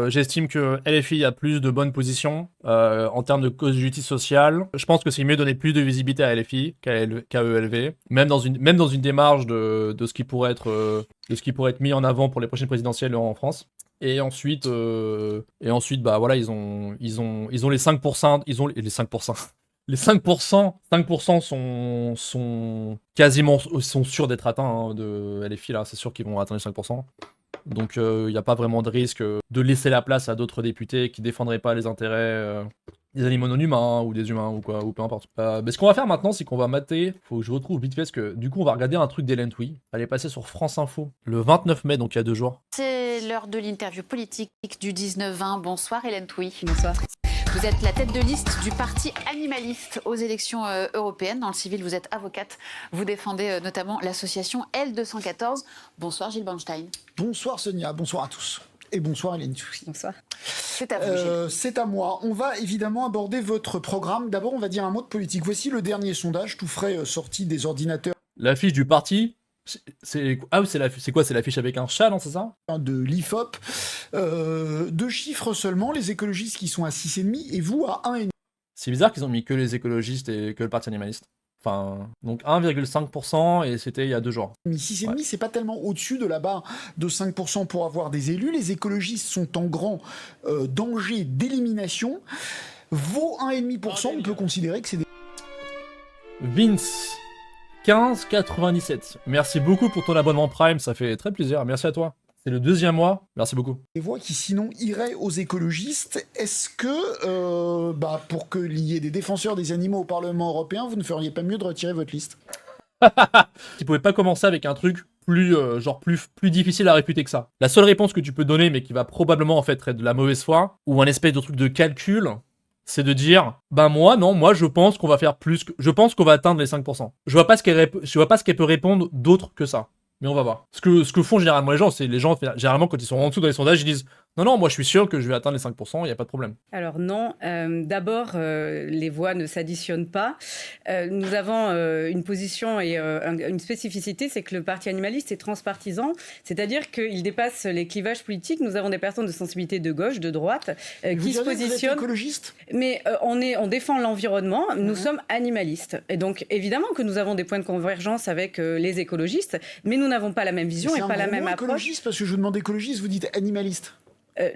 j'estime que LFI a plus de bonnes positions en termes de cause de justice sociale. Je pense que c'est mieux de donner plus de visibilité à LFI qu'à ELV, même dans une démarche de ce qui pourrait être mis en avant pour les prochaines présidentielles en France. Et ensuite, bah voilà, ils ont les 5%, ils ont les 5%. Les 5% sont quasiment sûrs d'être atteints hein, de LFI là, c'est sûr qu'ils vont atteindre les 5%. Donc il n'y a pas vraiment de risque de laisser la place à d'autres députés qui défendraient pas les intérêts des animaux non humains ou des humains ou quoi, ou peu importe. Mais ce qu'on va faire maintenant, c'est qu'on va mater, faut que je retrouve vite fait, parce que du coup on va regarder un truc d'Hélène Touy. Elle est passée sur France Info le 29 mai, donc il y a 2 jours. C'est l'heure de l'interview politique du 19-20. Bonsoir Hélène Touy. Bonsoir. Vous êtes la tête de liste du parti animaliste aux élections européennes. Dans le civil, vous êtes avocate. Vous défendez notamment l'association L214. Bonsoir Gilles Bornstein. Bonsoir Sonia, bonsoir à tous. Et bonsoir Hélène Touy. Bonsoir. C'est à vous Gilles. C'est à moi. On va évidemment aborder votre programme. D'abord, on va dire un mot de politique. Voici le dernier sondage, tout frais sorti des ordinateurs. L'affiche du parti c'est quoi? C'est l'affiche avec un chat, non, c'est ça? De l'IFOP. 2 chiffres seulement, les écologistes qui sont à 6,5 et vous à 1,5. C'est bizarre qu'ils ont mis que les écologistes et que le parti animaliste. Enfin, donc 1,5% et c'était il y a 2 jours. 6,5, ouais. C'est pas tellement au-dessus de la barre de 5% pour avoir des élus. Les écologistes sont en grand danger d'élimination. Vos 1,5%, on peut considérer que c'est des... Vince 15,97. Merci beaucoup pour ton abonnement Prime, ça fait très plaisir. Merci à toi. C'est le 2e mois. Merci beaucoup. Des voix qui sinon iraient aux écologistes. Est-ce que, pour qu'il y ait des défenseurs des animaux au Parlement européen, vous ne feriez pas mieux de retirer votre liste? Tu pouvais pas commencer avec un truc plus difficile à réfuter que ça. La seule réponse que tu peux donner, mais qui va probablement en fait être de la mauvaise foi, ou un espèce de truc de calcul, c'est de dire, moi je pense qu'on va faire plus que... Je pense qu'on va atteindre les 5%. Je vois pas ce qu'elle peut répondre d'autre que ça. Mais on va voir. Ce que font généralement les gens, généralement quand ils sont en dessous dans les sondages, ils disent non, moi je suis sûr que je vais atteindre les 5%, il n'y a pas de problème. Alors non, d'abord, les voix ne s'additionnent pas. Nous avons une position et une spécificité, c'est que le parti animaliste est transpartisan, c'est-à-dire qu'il dépasse les clivages politiques. Nous avons des personnes de sensibilité de gauche, de droite, qui se positionnent... Vous êtes écologiste ? Mais on défend l'environnement, nous sommes animalistes. Et donc évidemment que nous avons des points de convergence avec les écologistes, mais nous n'avons pas la même vision et pas la même approche. Écologiste, parce que je vous demande écologiste, vous dites animaliste.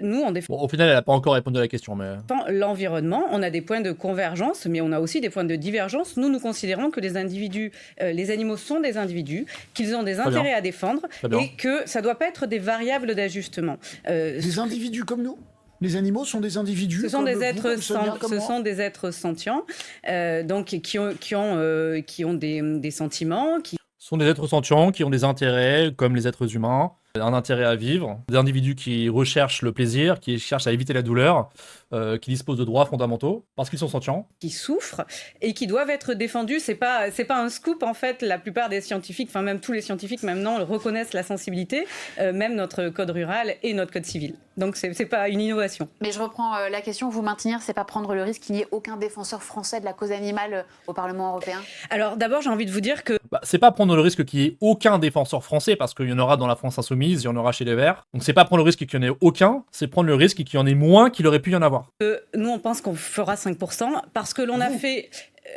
Nous, on défend Bon, au final, elle n'a pas encore répondu à la question, mais... l'environnement, on a des points de convergence, mais on a aussi des points de divergence. Nous considérons que les individus, les animaux sont des individus, qu'ils ont des intérêts à défendre et que ça ne doit pas être des variables d'ajustement. Des individus comme nous ? Les animaux sont des individus. Ce sont comme des vous, êtres, comme Sonia, comme moi. sont des êtres sentients, donc qui ont des sentiments, Ce sont des êtres sentients qui ont des intérêts, comme les êtres humains, un intérêt à vivre, des individus qui recherchent le plaisir, qui cherchent à éviter la douleur, qui disposent de droits fondamentaux, parce qu'ils sont sentients. Qui souffrent et qui doivent être défendus. C'est pas un scoop, en fait. La plupart des scientifiques, enfin même tous les scientifiques maintenant, reconnaissent la sensibilité, même notre code rural et notre code civil. Donc c'est pas une innovation. Mais je reprends la question, vous maintenir, c'est pas prendre le risque qu'il n'y ait aucun défenseur français de la cause animale au Parlement européen ? Alors d'abord, j'ai envie de vous dire que... C'est pas prendre le risque qu'il n'y ait aucun défenseur français, parce qu'il y en aura dans la France insoumise, il y en aura chez les Verts. Donc c'est pas prendre le risque qu'il n'y en ait aucun, c'est prendre le risque qu'il y en ait moins qu'il aurait pu y en avoir. Nous, on pense qu'on fera 5% parce que l'on a fait...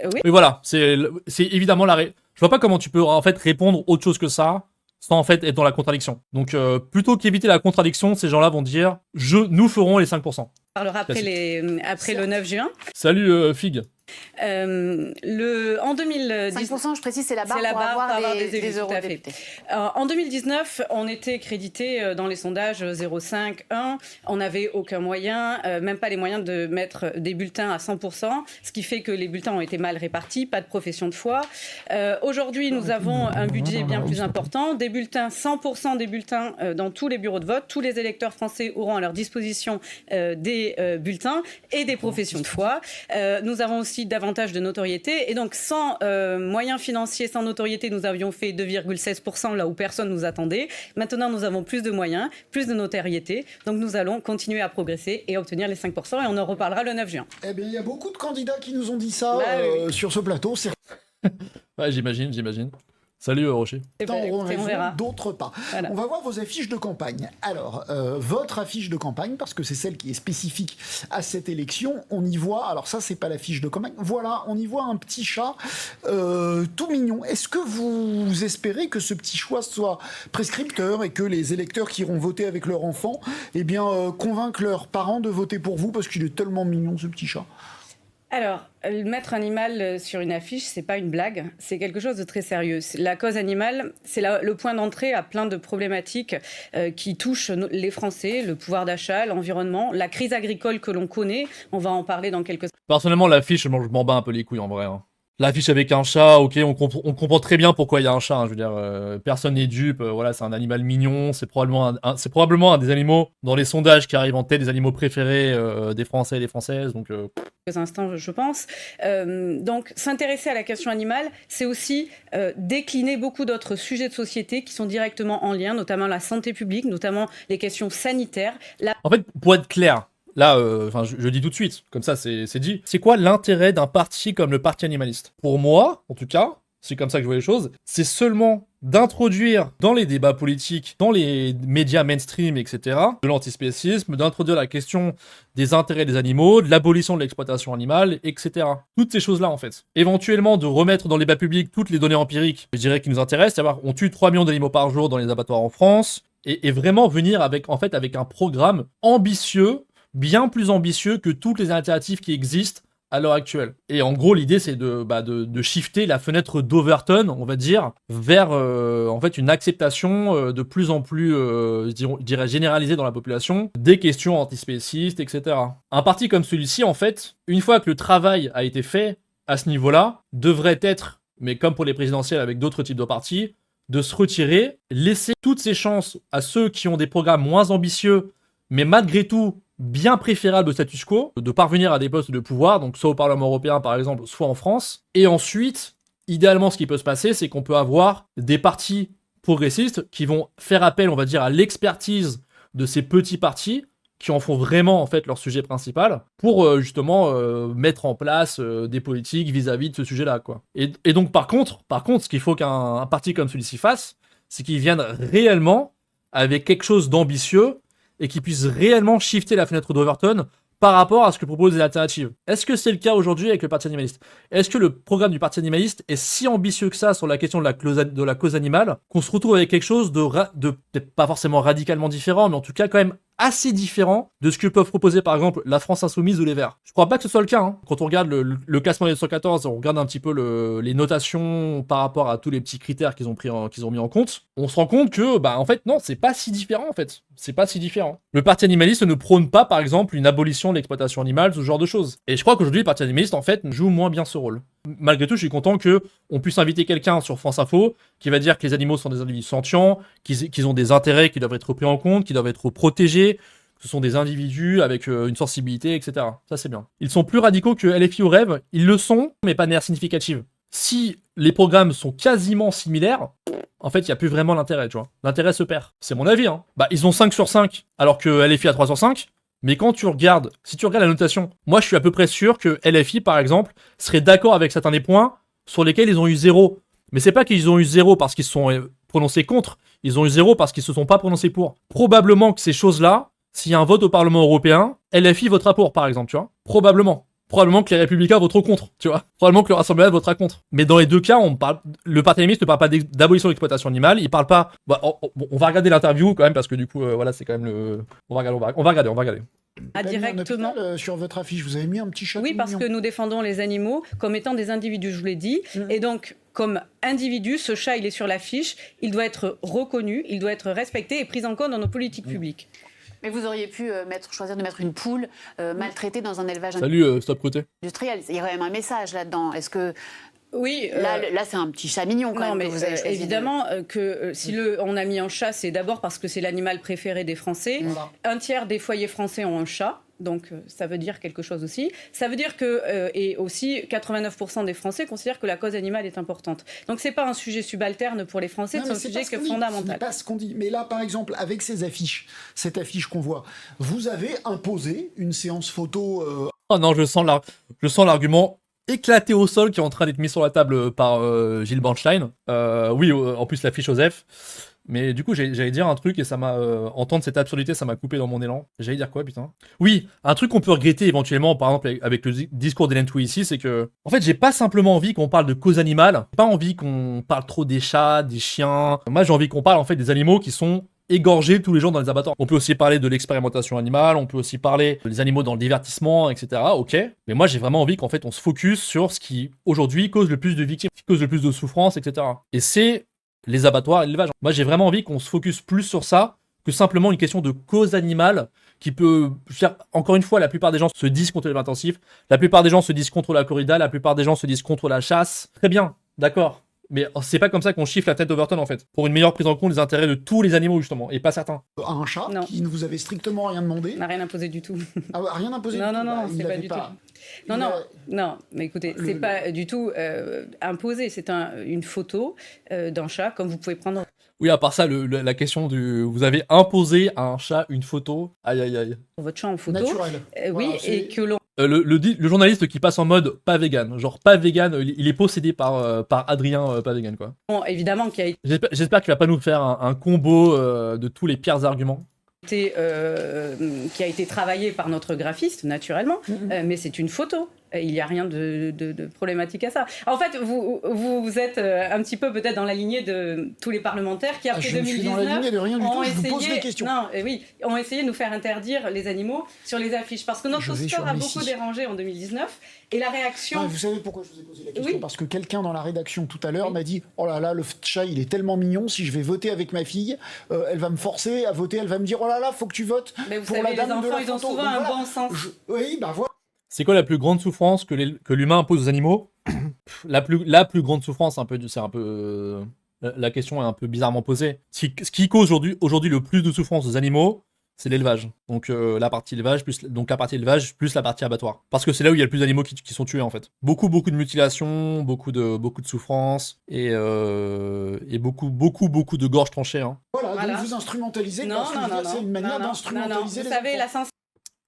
oui. Mais voilà, c'est évidemment je vois pas comment tu peux en fait répondre autre chose que ça sans en fait être dans la contradiction. Donc plutôt qu'éviter la contradiction, ces gens-là vont dire nous ferons les 5%. On parlera après le 9 juin. Salut Fig. En 2010, 5%, je précise, c'est la barre pour avoir des eurodéputés. En 2019, on était crédité dans les sondages 0,5, 1. On n'avait aucun moyen, même pas les moyens de mettre des bulletins à 100%, ce qui fait que les bulletins ont été mal répartis, pas de profession de foi. Aujourd'hui, nous avons un budget bien plus important, des bulletins, 100% des bulletins dans tous les bureaux de vote. Tous les électeurs français auront à leur disposition des bulletins et des professions de foi. Nous avons aussi davantage de notoriété. Et donc, sans moyens financiers, sans notoriété, nous avions fait 2,16% là où personne nous attendait. Maintenant, nous avons plus de moyens, plus de notoriété. Donc, nous allons continuer à progresser et obtenir les 5%. Et on en reparlera le 9 juin. Eh bien, il y a beaucoup de candidats qui nous ont dit ça sur ce plateau. Ouais, j'imagine. Salut Rocher. On verra. D'autres pas. Voilà. On va voir vos affiches de campagne. Alors, votre affiche de campagne, parce que c'est celle qui est spécifique à cette élection, on y voit, alors ça c'est pas l'affiche de campagne, voilà, on y voit un petit chat tout mignon. Est-ce que vous espérez que ce petit choix soit prescripteur et que les électeurs qui iront voter avec leur enfant, eh bien, convainquent leurs parents de voter pour vous parce qu'il est tellement mignon ce petit chat? Alors, mettre un animal sur une affiche, c'est pas une blague, c'est quelque chose de très sérieux. La cause animale, c'est le point d'entrée à plein de problématiques qui touchent les Français, le pouvoir d'achat, l'environnement, la crise agricole que l'on connaît. On va en parler dans quelques... Personnellement, l'affiche, je m'en bats un peu les couilles en vrai. Hein. L'affiche avec un chat, ok, on comprend très bien pourquoi il y a un chat. Hein, je veux dire, personne n'est dupe. Voilà, c'est un animal mignon. C'est probablement un des animaux dans les sondages qui arrivent en tête des animaux préférés des Français et des Françaises. Donc, instants, je pense. Donc, s'intéresser à la question animale, c'est aussi décliner beaucoup d'autres sujets de société qui sont directement en lien, notamment la santé publique, notamment les questions sanitaires. En fait, pour être clair. Là, je dis tout de suite, comme ça c'est dit. C'est quoi l'intérêt d'un parti comme le Parti animaliste ? Pour moi, en tout cas, c'est comme ça que je vois les choses, c'est seulement d'introduire dans les débats politiques, dans les médias mainstream, etc., de l'antispécisme, d'introduire la question des intérêts des animaux, de l'abolition de l'exploitation animale, etc. Toutes ces choses-là, en fait. Éventuellement, de remettre dans les débats publics toutes les données empiriques, je dirais, qui nous intéressent, c'est-à-dire on tue 3 millions d'animaux par jour dans les abattoirs en France, et vraiment venir avec un programme ambitieux, bien plus ambitieux que toutes les alternatives qui existent à l'heure actuelle. Et en gros, l'idée, c'est de shifter la fenêtre d'Overton, on va dire, vers en fait une acceptation de plus en plus, je dirais, généralisée dans la population, des questions antispécistes, etc. Un parti comme celui-ci, en fait, une fois que le travail a été fait à ce niveau-là, devrait être, mais comme pour les présidentielles avec d'autres types de partis, de se retirer, laisser toutes ses chances à ceux qui ont des programmes moins ambitieux, mais malgré tout, bien préférable au status quo, de parvenir à des postes de pouvoir, donc soit au Parlement européen par exemple, soit en France. Et ensuite, idéalement ce qui peut se passer, c'est qu'on peut avoir des partis progressistes qui vont faire appel, on va dire, à l'expertise de ces petits partis, qui en font vraiment en fait leur sujet principal, pour justement mettre en place des politiques vis-à-vis de ce sujet-là, quoi. Et donc par contre, ce qu'il faut qu'un parti comme celui-ci fasse, c'est qu'il vienne réellement avec quelque chose d'ambitieux, et qui puisse réellement shifter la fenêtre d'Overton par rapport à ce que proposent les alternatives. Est-ce que c'est le cas aujourd'hui avec le Parti animaliste ? Est-ce que le programme du Parti animaliste est si ambitieux que ça sur la question de la cause animale qu'on se retrouve avec quelque chose de peut-être pas forcément radicalement différent, mais en tout cas quand même assez différent de ce que peuvent proposer par exemple la France Insoumise ou les Verts. Je crois pas que ce soit le cas. Hein. Quand on regarde le classement des 214, on regarde un petit peu les notations par rapport à tous les petits critères qu'ils ont mis en compte, on se rend compte que, en fait, non, c'est pas si différent en fait. C'est pas si différent. Le parti animaliste ne prône pas, par exemple, une abolition de l'exploitation animale, ce genre de choses. Et je crois qu'aujourd'hui, le parti animaliste, en fait, joue moins bien ce rôle. Malgré tout, je suis content qu'on puisse inviter quelqu'un sur France Info qui va dire que les animaux sont des individus sentients, qu'ils ont des intérêts qui doivent être pris en compte, qui doivent être protégés, que ce sont des individus avec une sensibilité, etc. Ça, c'est bien. Ils sont plus radicaux que LFI au rêve. Ils le sont, mais pas de manière significative. Si les programmes sont quasiment similaires, en fait, il n'y a plus vraiment l'intérêt, tu vois. L'intérêt se perd. C'est mon avis, hein. Ils ont 5 sur 5, alors que LFI a 3 sur 5. Mais quand tu regardes, si tu regardes la notation, moi, je suis à peu près sûr que LFI, par exemple, serait d'accord avec certains des points sur lesquels ils ont eu 0. Mais c'est pas qu'ils ont eu 0 parce qu'ils se sont prononcés contre. Ils ont eu 0 parce qu'ils se sont pas prononcés pour. Probablement que ces choses-là, s'il y a un vote au Parlement européen, LFI votera pour, par exemple, tu vois. Probablement que les Républicains voteront contre, tu vois. Probablement que le Rassemblement votera contre. Mais dans les deux cas, le parti animaliste ne parle pas d'abolition de l'exploitation animale, il parle pas... on va regarder l'interview quand même, parce que du coup, voilà, c'est quand même le... On va regarder. Indirectement. Sur votre affiche, vous avez mis un petit chat. Oui, parce que nous défendons les animaux comme étant des individus, je vous l'ai dit. Et donc, comme individu, ce chat, il est sur l'affiche, il doit être reconnu, il doit être respecté et pris en compte dans nos politiques publiques. Mais vous auriez pu choisir de mettre une poule maltraitée dans un élevage Salut, Stop Côté. industriel. Il y a quand même un message là-dedans. Est-ce que... Oui. Là c'est un petit chat mignon quand même que vous avez choisi. Évidemment que si on a mis un chat, c'est d'abord parce que c'est l'animal préféré des Français. Voilà. Un tiers des foyers français ont un chat. Donc ça veut dire quelque chose aussi. Ça veut dire que, et aussi 89% des Français considèrent que la cause animale est importante. Donc c'est pas un sujet subalterne pour les Français, c'est un sujet qui est fondamental. C'est pas ce qu'on dit. Mais là, par exemple, avec ces affiches, cette affiche qu'on voit, vous avez imposé une séance photo... Oh non, je sens l'argument éclaté au sol qui est en train d'être mis sur la table par Gilles Bernstein. Oui, en plus l'affiche Joseph. Mais du coup, j'allais dire un truc et ça m'a... entendre cette absurdité, ça m'a coupé dans mon élan. J'allais dire quoi, putain? Oui, un truc qu'on peut regretter éventuellement, par exemple, avec le discours d'Hélène Touy ici, c'est que... En fait, j'ai pas simplement envie qu'on parle de cause animale. J'ai pas envie qu'on parle trop des chats, des chiens. Moi, j'ai envie qu'on parle, en fait, des animaux qui sont égorgés tous les jours dans les abattoirs. On peut aussi parler de l'expérimentation animale, on peut aussi parler des animaux dans le divertissement, etc. Ok. Mais moi, j'ai vraiment envie qu'en fait, on se focus sur ce qui, aujourd'hui, cause le plus de victimes, qui cause le plus de souffrance, etc. Et c'est... les abattoirs et l'élevage. Moi, j'ai vraiment envie qu'on se focus plus sur ça que simplement une question de cause animale qui peut... Encore une fois, la plupart des gens se disent contre l'élevage intensif, la plupart des gens se disent contre la corrida, la plupart des gens se disent contre la chasse. Très bien, d'accord. Mais c'est pas comme ça qu'on chiffre la tête d'Overton, en fait. Pour une meilleure prise en compte des intérêts de tous les animaux, justement, et pas certains. Un chat qui ne vous avait strictement rien demandé. On n'a rien imposé du tout. Ah, rien imposé non, du tout. Non, c'est pas du tout. Non, mais écoutez, c'est pas du tout imposé. C'est une photo d'un chat, comme vous pouvez prendre... Oui, à part ça, la question du... Vous avez imposé à un chat une photo. Aïe, aïe, aïe. Votre chat en photo. Naturel. Oui, voilà, et que l'on... Le journaliste qui passe en mode pas vegan, genre pas vegan, il est possédé par Adrien pas vegan, quoi. Bon, évidemment qu'il y a... J'espère qu'il va pas nous faire un combo de tous les pires arguments. Qui a été travaillé par notre graphiste, naturellement, mais c'est une photo. Il n'y a rien de problématique à ça. En fait, vous êtes un petit peu peut-être dans la lignée de tous les parlementaires qui, après 2019, je suis dans la lignée de rien du tout, je vous pose des questions. Ont essayé de nous faire interdire les animaux sur les affiches. Parce que notre score a beaucoup dérangé en 2019. Et la réaction... Ouais, vous savez pourquoi je vous ai posé la question? Parce que quelqu'un dans la rédaction tout à l'heure m'a dit « Oh là là, le chat, il est tellement mignon, si je vais voter avec ma fille, elle va me forcer à voter, elle va me dire « Oh là là, faut que tu votes pour la dame de la photo. » Les enfants, ils ont souvent un bon sens. Oui, bah voilà. C'est quoi la plus grande souffrance que l'humain impose aux animaux? La plus grande souffrance, la question est un peu bizarrement posée. Ce qui cause aujourd'hui le plus de souffrance aux animaux, c'est l'élevage. Donc la partie élevage plus la partie abattoir. Parce que c'est là où il y a le plus d'animaux qui sont tués, en fait. Beaucoup de mutilations, beaucoup de souffrances et beaucoup de gorges tranchées. Hein. Voilà, donc vous instrumentalisez. C'est une manière d'instrumentaliser les enfants.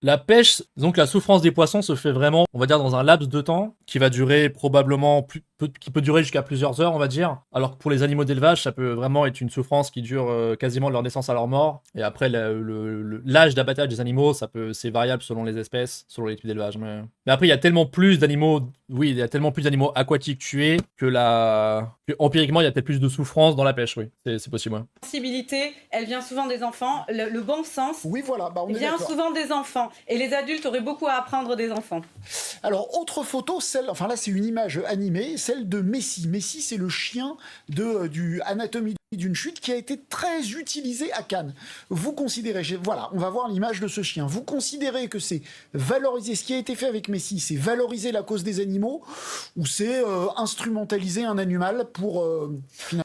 La pêche, donc la souffrance des poissons se fait vraiment, on va dire, dans un laps de temps qui va durer probablement qui peut durer jusqu'à plusieurs heures, on va dire. Alors que pour les animaux d'élevage, ça peut vraiment être une souffrance qui dure quasiment de leur naissance à leur mort. Et après, l'âge d'abattage des animaux, c'est variable selon les espèces, selon les types d'élevage. Mais après, il y a tellement plus d'animaux, oui, il y a tellement plus d'animaux aquatiques tués que empiriquement, il y a peut-être plus de souffrance dans la pêche, oui. C'est possible, ouais. La sensibilité, elle vient souvent des enfants. Le bon sens Oui, voilà, on est vient d'accord. souvent des enfants. Et les adultes auraient beaucoup à apprendre des enfants. Alors, autre photo, enfin là, c'est une image animée, celle de Messi. Messi, c'est le chien du Anatomie d'une chute qui a été très utilisé à Cannes. Vous considérez, voilà, on va voir l'image de ce chien. Vous considérez que c'est valoriser ce qui a été fait avec Messi, c'est valoriser la cause des animaux ou c'est instrumentaliser un animal pour finalement.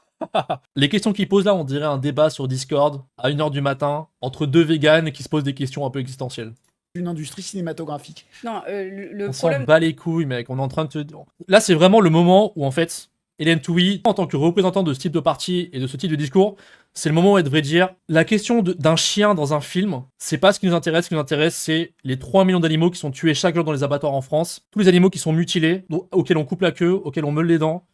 Les questions qu'il pose là, on dirait un débat sur Discord à 1h du matin entre deux véganes qui se posent des questions un peu existentielles. Une industrie cinématographique. Non, le on problème. s'en bat les couilles, mec. On est en train de te. Là, c'est vraiment le moment où, en fait, Hélène Touy, en tant que représentant de ce type de parti et de ce type de discours, c'est le moment où elle devrait dire la question d'un chien dans un film, c'est pas ce qui nous intéresse. Ce qui nous intéresse, c'est les 3 millions d'animaux qui sont tués chaque jour dans les abattoirs en France, tous les animaux qui sont mutilés, auxquels on coupe la queue, auxquels on meule les dents.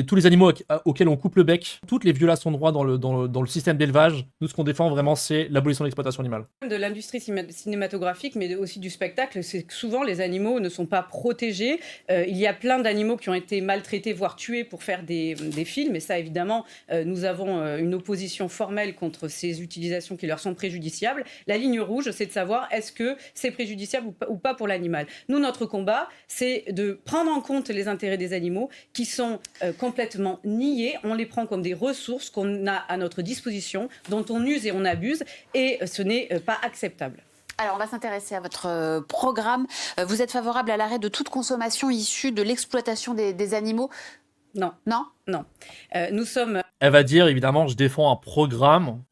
Tous les animaux auxquels on coupe le bec, toutes les violations de droits dans le système d'élevage. Nous, ce qu'on défend vraiment, c'est l'abolition de l'exploitation animale. De l'industrie cinématographique, mais aussi du spectacle, c'est que souvent les animaux ne sont pas protégés. Il y a plein d'animaux qui ont été maltraités, voire tués pour faire des films. Et ça, évidemment, nous avons une opposition formelle contre ces utilisations qui leur sont préjudiciables. La ligne rouge, c'est de savoir est-ce que c'est préjudiciable ou pas pour l'animal. Nous, notre combat, c'est de prendre en compte les intérêts des animaux qui sont complètement niés. On les prend comme des ressources qu'on a à notre disposition, dont on use et on abuse, et ce n'est pas acceptable. Alors, on va s'intéresser à votre programme. Vous êtes favorable à l'arrêt de toute consommation issue de l'exploitation des animaux ? Non. Non ? Non. Nous sommes... Elle va dire, évidemment, je défends un programme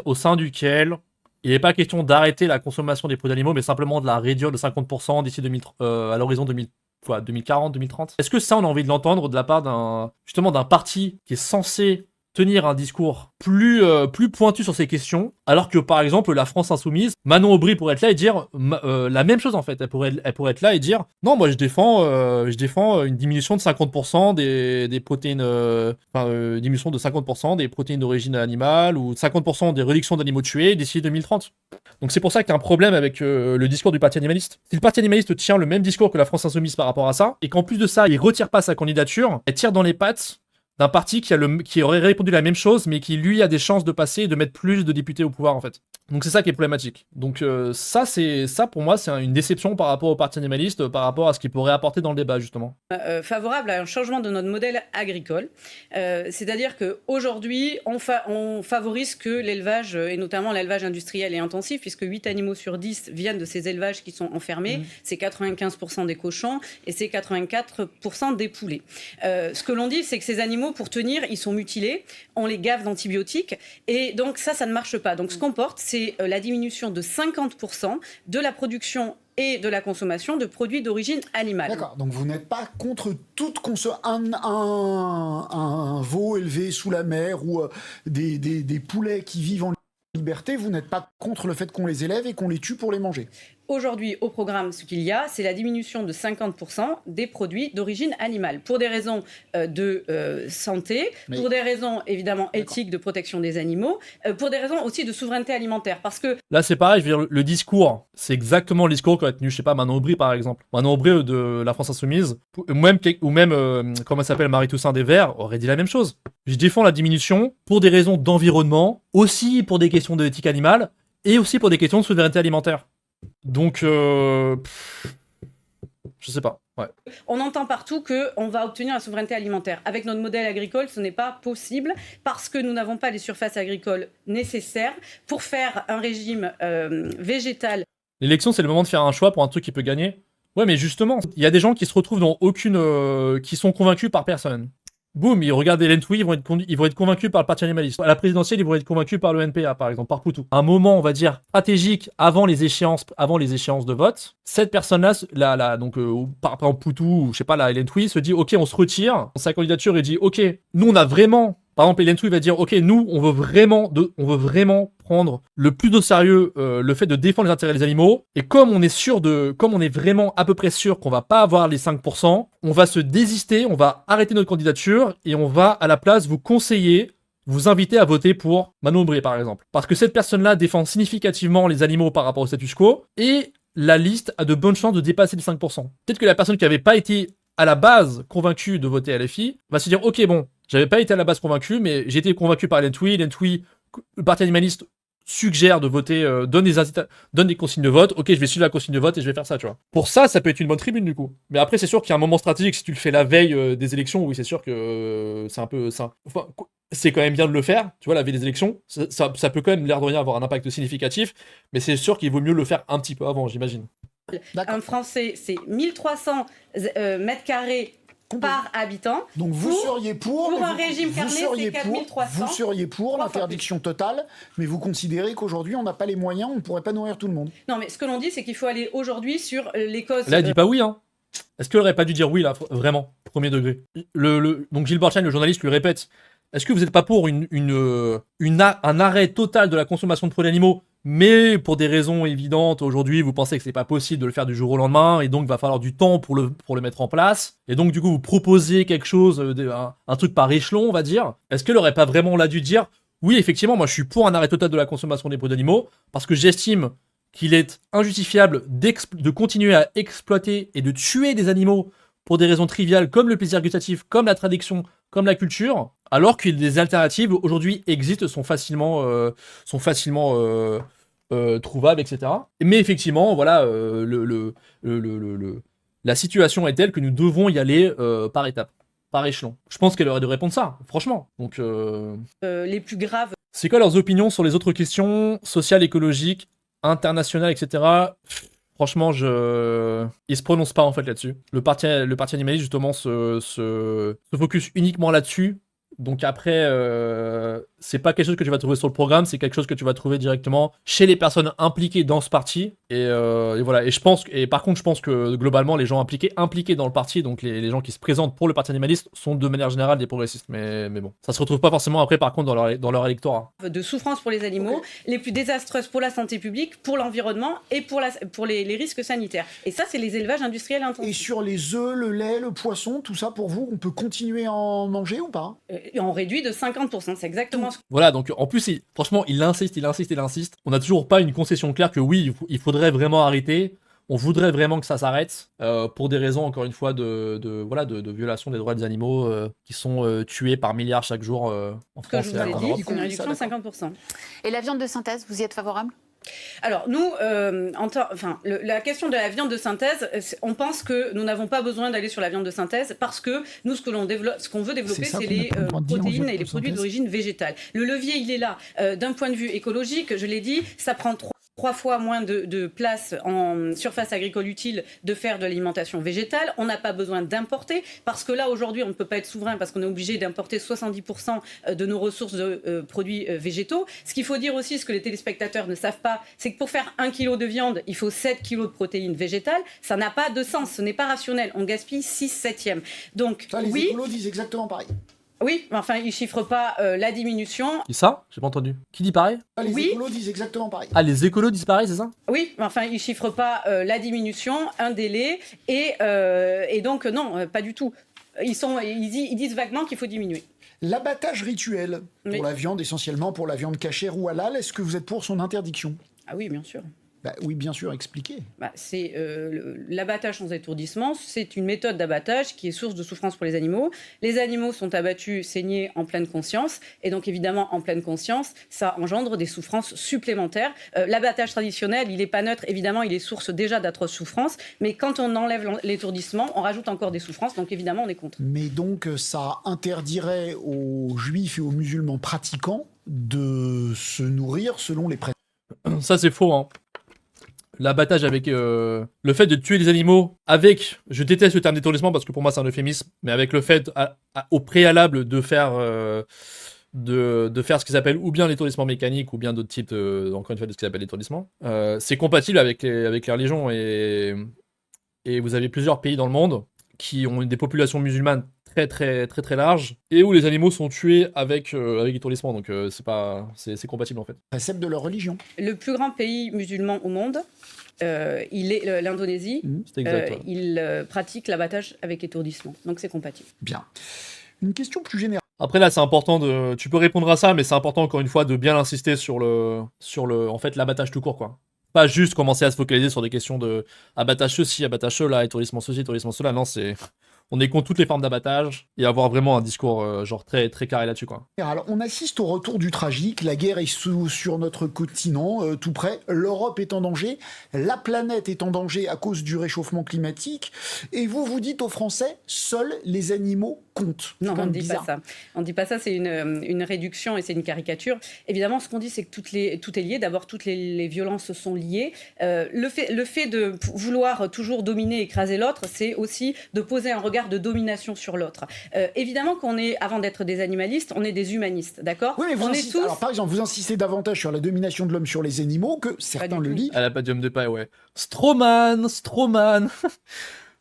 au sein duquel il n'est pas question d'arrêter la consommation des produits animaux, mais simplement de la réduire de 50% d'ici à l'horizon 2040, 2030. Est-ce que ça, on a envie de l'entendre de la part d'un parti qui est censé tenir un discours plus pointu sur ces questions, alors que, par exemple, la France Insoumise, Manon Aubry pourrait être là et dire la même chose, en fait. Elle pourrait être là et dire « Non, moi, je défends une diminution de 50% des protéines... diminution de 50% des protéines d'origine animale ou 50% des réductions d'animaux tués d'ici 2030. » Donc c'est pour ça qu'il y a un problème avec le discours du Parti animaliste. Si le Parti animaliste tient le même discours que la France Insoumise par rapport à ça, et qu'en plus de ça, il retire pas sa candidature, elle tire dans les pattes d'un parti qui aurait répondu la même chose, mais qui lui a des chances de passer et de mettre plus de députés au pouvoir, en fait. Donc c'est ça qui est problématique. Donc ça pour moi, c'est une déception par rapport au Parti animaliste, par rapport à ce qu'il pourrait apporter dans le débat, justement. Favorable à un changement de notre modèle agricole. C'est-à-dire qu'aujourd'hui, on favorise que l'élevage, et notamment l'élevage industriel et intensif, puisque 8 animaux sur 10 viennent de ces élevages qui sont enfermés. C'est 95% des cochons et c'est 84% des poulets. Ce que l'on dit, c'est que ces animaux, pour tenir, ils sont mutilés, on les gave d'antibiotiques, et donc ça ne marche pas. Donc ce qu'on porte, c'est la diminution de 50% de la production et de la consommation de produits d'origine animale. D'accord, donc vous n'êtes pas contre toute un veau élevé sous la mer ou des poulets qui vivent en liberté, vous n'êtes pas contre le fait qu'on les élève et qu'on les tue pour les manger. Aujourd'hui, au programme, ce qu'il y a, c'est la diminution de 50% des produits d'origine animale. Pour des raisons de santé, pour des raisons évidemment éthiques de protection des animaux, pour des raisons aussi de souveraineté alimentaire. Parce que... Là, c'est pareil, je veux dire, le discours, c'est exactement le discours qu'aurait tenu, je sais pas, Manon Aubry, par exemple. Manon Aubry de la France Insoumise, ou même comment elle s'appelle, Marie-Toussaint des Verts, aurait dit la même chose. Je défends la diminution pour des raisons d'environnement, aussi pour des questions d'éthique animale, et aussi pour des questions de souveraineté alimentaire. Donc, je sais pas. Ouais. On entend partout qu'on va obtenir la souveraineté alimentaire. Avec notre modèle agricole, ce n'est pas possible parce que nous n'avons pas les surfaces agricoles nécessaires pour faire un régime végétal. L'élection, c'est le moment de faire un choix pour un truc qui peut gagner. Ouais, mais justement, il y a des gens qui se retrouvent dans qui sont convaincus par personne. Boum, ils regardent Hélène Touy, ils vont être convaincus par le Parti animaliste. À la présidentielle, ils vont être convaincus par le NPA, par exemple, par Poutou. Un moment, on va dire, stratégique avant les échéances de vote, cette personne-là, donc, par exemple, Poutou, ou je sais pas, la Hélène Touy, se dit, ok, on se retire, sa candidature, et dit, ok, nous, on a vraiment Par exemple, Hélène Touy va dire, ok, nous, on veut vraiment prendre le plus au sérieux le fait de défendre les intérêts des animaux. Et comme on est vraiment à peu près sûr qu'on va pas avoir les 5%, on va se désister, on va arrêter notre candidature et on va à la place vous conseiller, vous inviter à voter pour Manon Aubry, par exemple. Parce que cette personne-là défend significativement les animaux par rapport au status quo et la liste a de bonnes chances de dépasser les 5%. Peut-être que la personne qui n'avait pas été à la base convaincue de voter LFI va se dire, ok, bon, j'avais pas été à la base convaincu, mais j'ai été convaincu par Hélène Touy. Hélène Touy, le parti animaliste suggère de voter, donne des consignes de vote. Ok, je vais suivre la consigne de vote et je vais faire ça, tu vois. Pour ça, ça peut être une bonne tribune du coup. Mais après, c'est sûr qu'il y a un moment stratégique. Si tu le fais la veille des élections, oui, c'est sûr que c'est un peu ça. Enfin, c'est quand même bien de le faire, tu vois, la veille des élections. Ça peut quand même, l'air de rien, avoir un impact significatif. Mais c'est sûr qu'il vaut mieux le faire un petit peu avant, j'imagine. Un Français, c'est 1300 mètres carrés par habitant. Donc vous seriez pour un régime carné, c'est 4300. Vous seriez pour l'interdiction totale, mais vous considérez qu'aujourd'hui on n'a pas les moyens, on ne pourrait pas nourrir tout le monde. Non, mais ce que l'on dit, c'est qu'il faut aller aujourd'hui sur les causes. Là, elle dit pas oui, hein. Est-ce qu'elle aurait pas dû dire oui, là, vraiment, premier degré? Donc Gilles Borchardt, le journaliste, lui répète, est-ce que vous n'êtes pas pour un arrêt total de la consommation de produits animaux, mais pour des raisons évidentes, aujourd'hui, vous pensez que c'est pas possible de le faire du jour au lendemain, et donc il va falloir du temps pour le mettre en place, et donc du coup vous proposez quelque chose, un truc par échelon, on va dire. Est-ce qu'elle aurait pas vraiment là dû dire, oui, effectivement, moi je suis pour un arrêt total de la consommation des produits animaux, parce que j'estime qu'il est injustifiable de continuer à exploiter et de tuer des animaux pour des raisons triviales comme le plaisir gustatif, comme la tradition, comme la culture, alors que des alternatives aujourd'hui existent, sont facilement trouvables, etc. Mais effectivement, voilà, la situation est telle que nous devons y aller par étapes, par échelon. Je pense qu'elle aurait dû répondre ça, franchement. Donc, les plus graves. C'est quoi leurs opinions sur les autres questions sociales, écologiques, internationales, etc. Franchement, ils se prononcent pas en fait là-dessus. Le parti animaliste justement se focus uniquement là-dessus. Donc après, c'est pas quelque chose que tu vas trouver sur le programme, c'est quelque chose que tu vas trouver directement chez les personnes impliquées dans ce parti. Et voilà. Et par contre, je pense que globalement, les gens impliqués dans le parti, donc les gens qui se présentent pour le parti animaliste, sont de manière générale des progressistes. Mais bon, ça se retrouve pas forcément après, par contre, dans leur électorat. De souffrance pour les animaux, les plus désastreuses pour la santé publique, pour l'environnement et pour les risques sanitaires. Et ça, c'est les élevages industriels intensifs. Et sur les œufs, le lait, le poisson, tout ça, pour vous, on peut continuer à en manger ou pas? On réduit de 50%, c'est exactement ce que... Voilà, donc en plus, franchement, il insiste. On n'a toujours pas une concession claire que oui, il faudrait vraiment arrêter. On voudrait vraiment que ça s'arrête pour des raisons, encore une fois, de violation des droits des animaux qui sont tués par milliards chaque jour en France et en Europe. Je vous ai dit, c'est une réduction de 50%. Et la viande de synthèse, vous y êtes favorable ? Alors nous, la question de la viande de synthèse, on pense que nous n'avons pas besoin d'aller sur la viande de synthèse parce que nous, ce qu'on veut développer, c'est les protéines et les produits d'origine végétale. Le levier, il est là. D'un point de vue écologique, je l'ai dit, ça prend 3 fois moins de place en surface agricole utile de faire de l'alimentation végétale. On n'a pas besoin d'importer parce que là, aujourd'hui, on ne peut pas être souverain parce qu'on est obligé d'importer 70% de nos ressources de produits végétaux. Ce qu'il faut dire aussi, ce que les téléspectateurs ne savent pas, c'est que pour faire 1 kg de viande, il faut 7 kg de protéines végétales. Ça n'a pas de sens, ce n'est pas rationnel. On gaspille 6/7. Donc, ça, les écolos disent exactement pareil. Oui, mais enfin, ils ne chiffrent pas la diminution. Qui ça? J'ai pas entendu. Qui dit pareil? Les écolos disent exactement pareil. Ah, les écolos disent pareil, c'est ça? Oui, mais enfin, ils ne chiffrent pas la diminution, un délai, et donc non, pas du tout. Ils disent vaguement qu'il faut diminuer. L'abattage rituel pour la viande, essentiellement pour la viande cachère ou halal, est-ce que vous êtes pour son interdiction? Ah oui, bien sûr. Oui, bien sûr, expliquez. C'est l'abattage sans étourdissement, c'est une méthode d'abattage qui est source de souffrance pour les animaux. Les animaux sont abattus, saignés en pleine conscience, et donc évidemment en pleine conscience, ça engendre des souffrances supplémentaires. L'abattage traditionnel, il n'est pas neutre, évidemment, il est source déjà d'atroces souffrances, mais quand on enlève l'étourdissement, on rajoute encore des souffrances, donc évidemment on est contre. Mais donc ça interdirait aux juifs et aux musulmans pratiquants de se nourrir selon les préceptes. Ça c'est faux, hein. L'abattage avec le fait de tuer des animaux avec, je déteste le terme d'étourdissement parce que pour moi c'est un euphémisme, mais avec le fait au préalable de faire ce qu'ils appellent ou bien l'étourdissement mécanique ou bien d'autres types encore une fois de ce qu'ils appellent l'étourdissement, c'est compatible avec les religions et vous avez plusieurs pays dans le monde qui ont des populations musulmanes très très très très large et où les animaux sont tués avec étourdissement, donc c'est compatible en fait. Précepte de leur religion. Le plus grand pays musulman au monde, il est l'Indonésie. C'est exact. Ouais. Il pratique l'abattage avec étourdissement, donc c'est compatible. Bien. Une question plus générale. Après là, c'est important tu peux répondre à ça, mais c'est important encore une fois de bien insister sur en fait l'abattage tout court quoi. Pas juste commencer à se focaliser sur des questions de abattage ceci, abattage cela, étourdissement ceci, étourdissement cela. Non, on est contre toutes les formes d'abattage et avoir vraiment un discours genre très très carré là-dessus quoi. Alors, on assiste au retour du tragique, la guerre est sur notre continent, tout près, l'Europe est en danger, la planète est en danger à cause du réchauffement climatique, et vous dites aux Français, seuls les animaux comptent. Non, on ne dit pas ça. On ne dit pas ça, c'est une réduction et c'est une caricature. Évidemment, ce qu'on dit, c'est que tout est lié. D'abord, toutes les violences sont liées. Le fait de vouloir toujours dominer, écraser l'autre, c'est aussi de poser un regard de domination sur l'autre. Évidemment avant d'être des animalistes, on est des humanistes, d'accord? Oui, mais alors, par exemple, vous insistez davantage sur la domination de l'homme sur les animaux que certains le lisent. À la podium de paille, ouais. Stroman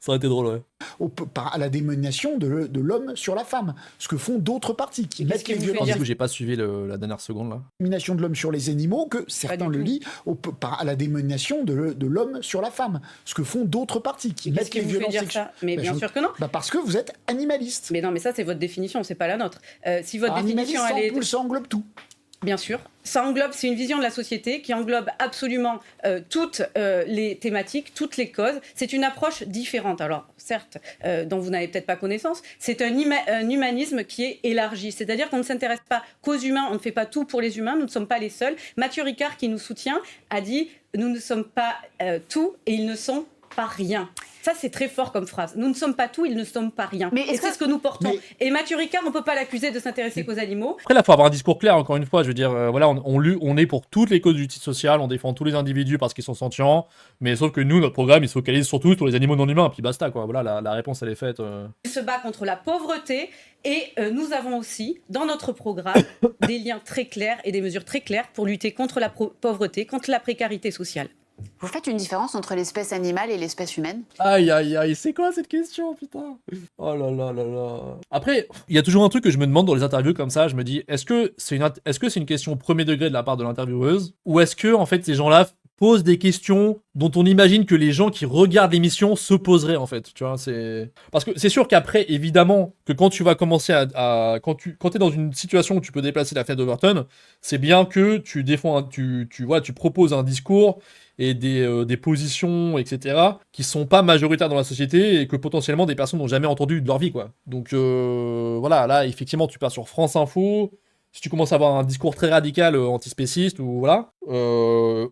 Ça aurait été drôle, ouais. À la domination de l'homme sur la femme, ce que font d'autres partis qui mettent les violences. Du coup, j'ai pas suivi la dernière seconde là. Domination de l'homme sur les animaux que certains le lient à la domination de l'homme sur la femme, ce que font d'autres partis qui mettent les violences sexuelles. Mais bien sûr que non. Parce que vous êtes animaliste. Mais non, mais ça c'est votre définition, c'est pas la nôtre. Si votre définition ça englobe tout. Bien sûr. Ça englobe, c'est une vision de la société qui englobe absolument toutes les thématiques, toutes les causes. C'est une approche différente. Alors, certes, dont vous n'avez peut-être pas connaissance, c'est un humanisme qui est élargi. C'est-à-dire qu'on ne s'intéresse pas qu'aux humains, on ne fait pas tout pour les humains, nous ne sommes pas les seuls. Mathieu Ricard, qui nous soutient, a dit « Nous ne sommes pas tout et ils ne sont pas rien ». Ça, c'est très fort comme phrase. Nous ne sommes pas tout, ils ne sommes pas rien. Et c'est ce que nous portons. Et Mathieu Ricard, on ne peut pas l'accuser de s'intéresser qu'aux animaux. Après, là, il faut avoir un discours clair, encore une fois. Je veux dire, voilà, on est pour toutes les causes de justice sociale, on défend tous les individus parce qu'ils sont sentients, mais sauf que nous, notre programme, il se focalise surtout sur les animaux non humains, puis basta, quoi. Voilà, la réponse, elle est faite. Il se bat contre la pauvreté, et nous avons aussi, dans notre programme, des liens très clairs et des mesures très claires pour lutter contre la pauvreté, contre la précarité sociale. Vous faites une différence entre l'espèce animale et l'espèce humaine? Aïe, aïe, aïe, c'est quoi cette question, putain? Oh là là là là. Après, il y a toujours un truc que je me demande dans les interviews comme ça, je me dis, est-ce que c'est une question premier degré de la part de l'intervieweuse, ou est-ce que, en fait, ces gens-là posent des questions dont on imagine que les gens qui regardent l'émission se poseraient, en fait, tu vois, parce que c'est sûr qu'après, évidemment, que quand tu vas commencer quand t'es dans une situation où tu peux déplacer la fenêtre d'Overton, c'est bien que tu défends, tu proposes un discours et des positions, etc., qui sont pas majoritaires dans la société et que potentiellement des personnes n'ont jamais entendu de leur vie, quoi. Donc voilà, là, effectivement, tu pars sur France Info. Si tu commences à avoir un discours très radical antispéciste, ou voilà,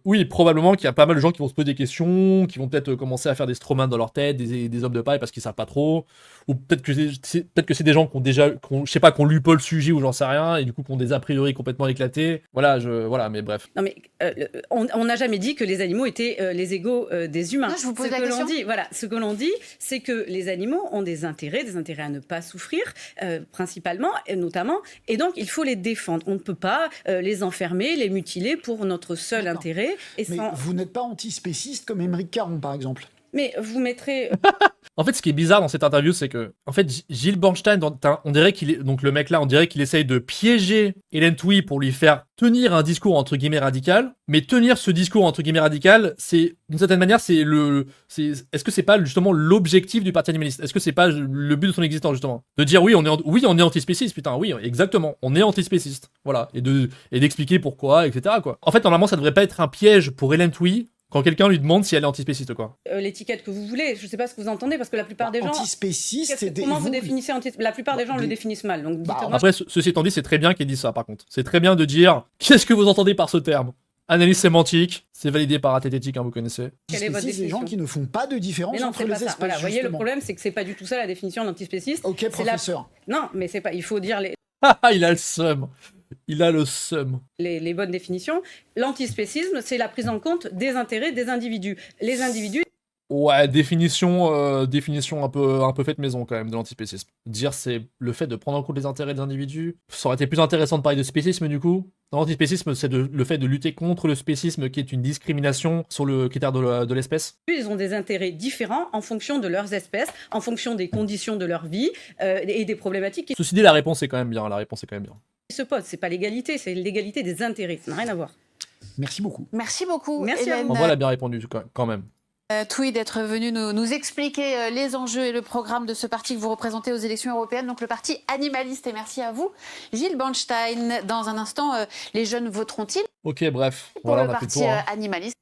oui, probablement qu'il y a pas mal de gens qui vont se poser des questions, qui vont peut-être commencer à faire des Stroman dans leur tête, des hommes de paille parce qu'ils savent pas trop, ou peut-être que c'est des gens qui ont lu pas le sujet ou j'en sais rien, et du coup qui ont des a priori complètement éclatés. Voilà, mais bref. Non mais on n'a jamais dit que les animaux étaient les égaux des humains. Non, je vous pose la question. Ce que l'on dit, c'est que les animaux ont des intérêts à ne pas souffrir, principalement, et notamment, et donc il faut les défendre. On ne peut pas les enfermer, les mutiler pour notre seul intérêt. Vous n'êtes pas antispéciste comme Émeric Caron, par exemple. Mais vous mettrez... En fait, ce qui est bizarre dans cette interview, c'est que, en fait, Gilles Bornstein, on dirait donc le mec là, on dirait qu'il essaye de piéger Hélène Touy pour lui faire tenir un discours entre guillemets radical. Mais tenir ce discours entre guillemets radical, c'est, d'une certaine manière, est-ce que c'est pas justement l'objectif du parti animaliste? Est-ce que c'est pas le but de son existence, justement? De dire oui, on est antispéciste, putain, oui, exactement, on est antispéciste. Voilà. Et d'expliquer pourquoi, etc., quoi. En fait, normalement, ça devrait pas être un piège pour Hélène Touy quand quelqu'un lui demande si elle est antispéciste, quoi. L'étiquette que vous voulez, je sais pas ce que vous entendez, parce que la plupart des gens... Antispéciste, comment vous définissez la plupart des gens le définissent mal, donc dites-moi... Après, ceci étant dit, c'est très bien qu'ils disent ça, par contre. C'est très bien de dire, qu'est-ce que vous entendez par ce terme? Analyse sémantique, c'est validé par Athététique, vous connaissez. Quelle est votre définition? Des gens qui ne font pas de différence entre les espèces, voilà, vous voyez, le problème, c'est que c'est pas du tout ça la définition d'antispéciste. Ok, professeur. Non, mais c'est pas... Il faut dire les... Il a le seum. Il a le seum. Les bonnes définitions. L'antispécisme, c'est la prise en compte des intérêts des individus. Les individus Ouais, définition un peu faite maison quand même de l'antispécisme. Dire c'est le fait de prendre en compte les intérêts des individus. Ça aurait été plus intéressant de parler de spécisme du coup. L'antispécisme, c'est le fait de lutter contre le spécisme qui est une discrimination sur le critère de l'espèce. Ils ont des intérêts différents en fonction de leurs espèces, en fonction des conditions de leur vie et des problématiques qui Ceci dit, la réponse est quand même bien. se posent. C'est pas l'égalité, c'est l'égalité des intérêts. Ça n'a rien à voir. Merci beaucoup. Merci beaucoup, Merci à Hélène. vous. En vrai, elle a bien répondu quand même. Touy, d'être venu nous expliquer les enjeux et le programme de ce parti que vous représentez aux élections européennes, donc le parti animaliste. Et merci à vous, Gilles Bornstein. Dans un instant, les jeunes voteront-ils Ok, bref. pour Voilà, le on a fait le parti tour. Hein. animaliste?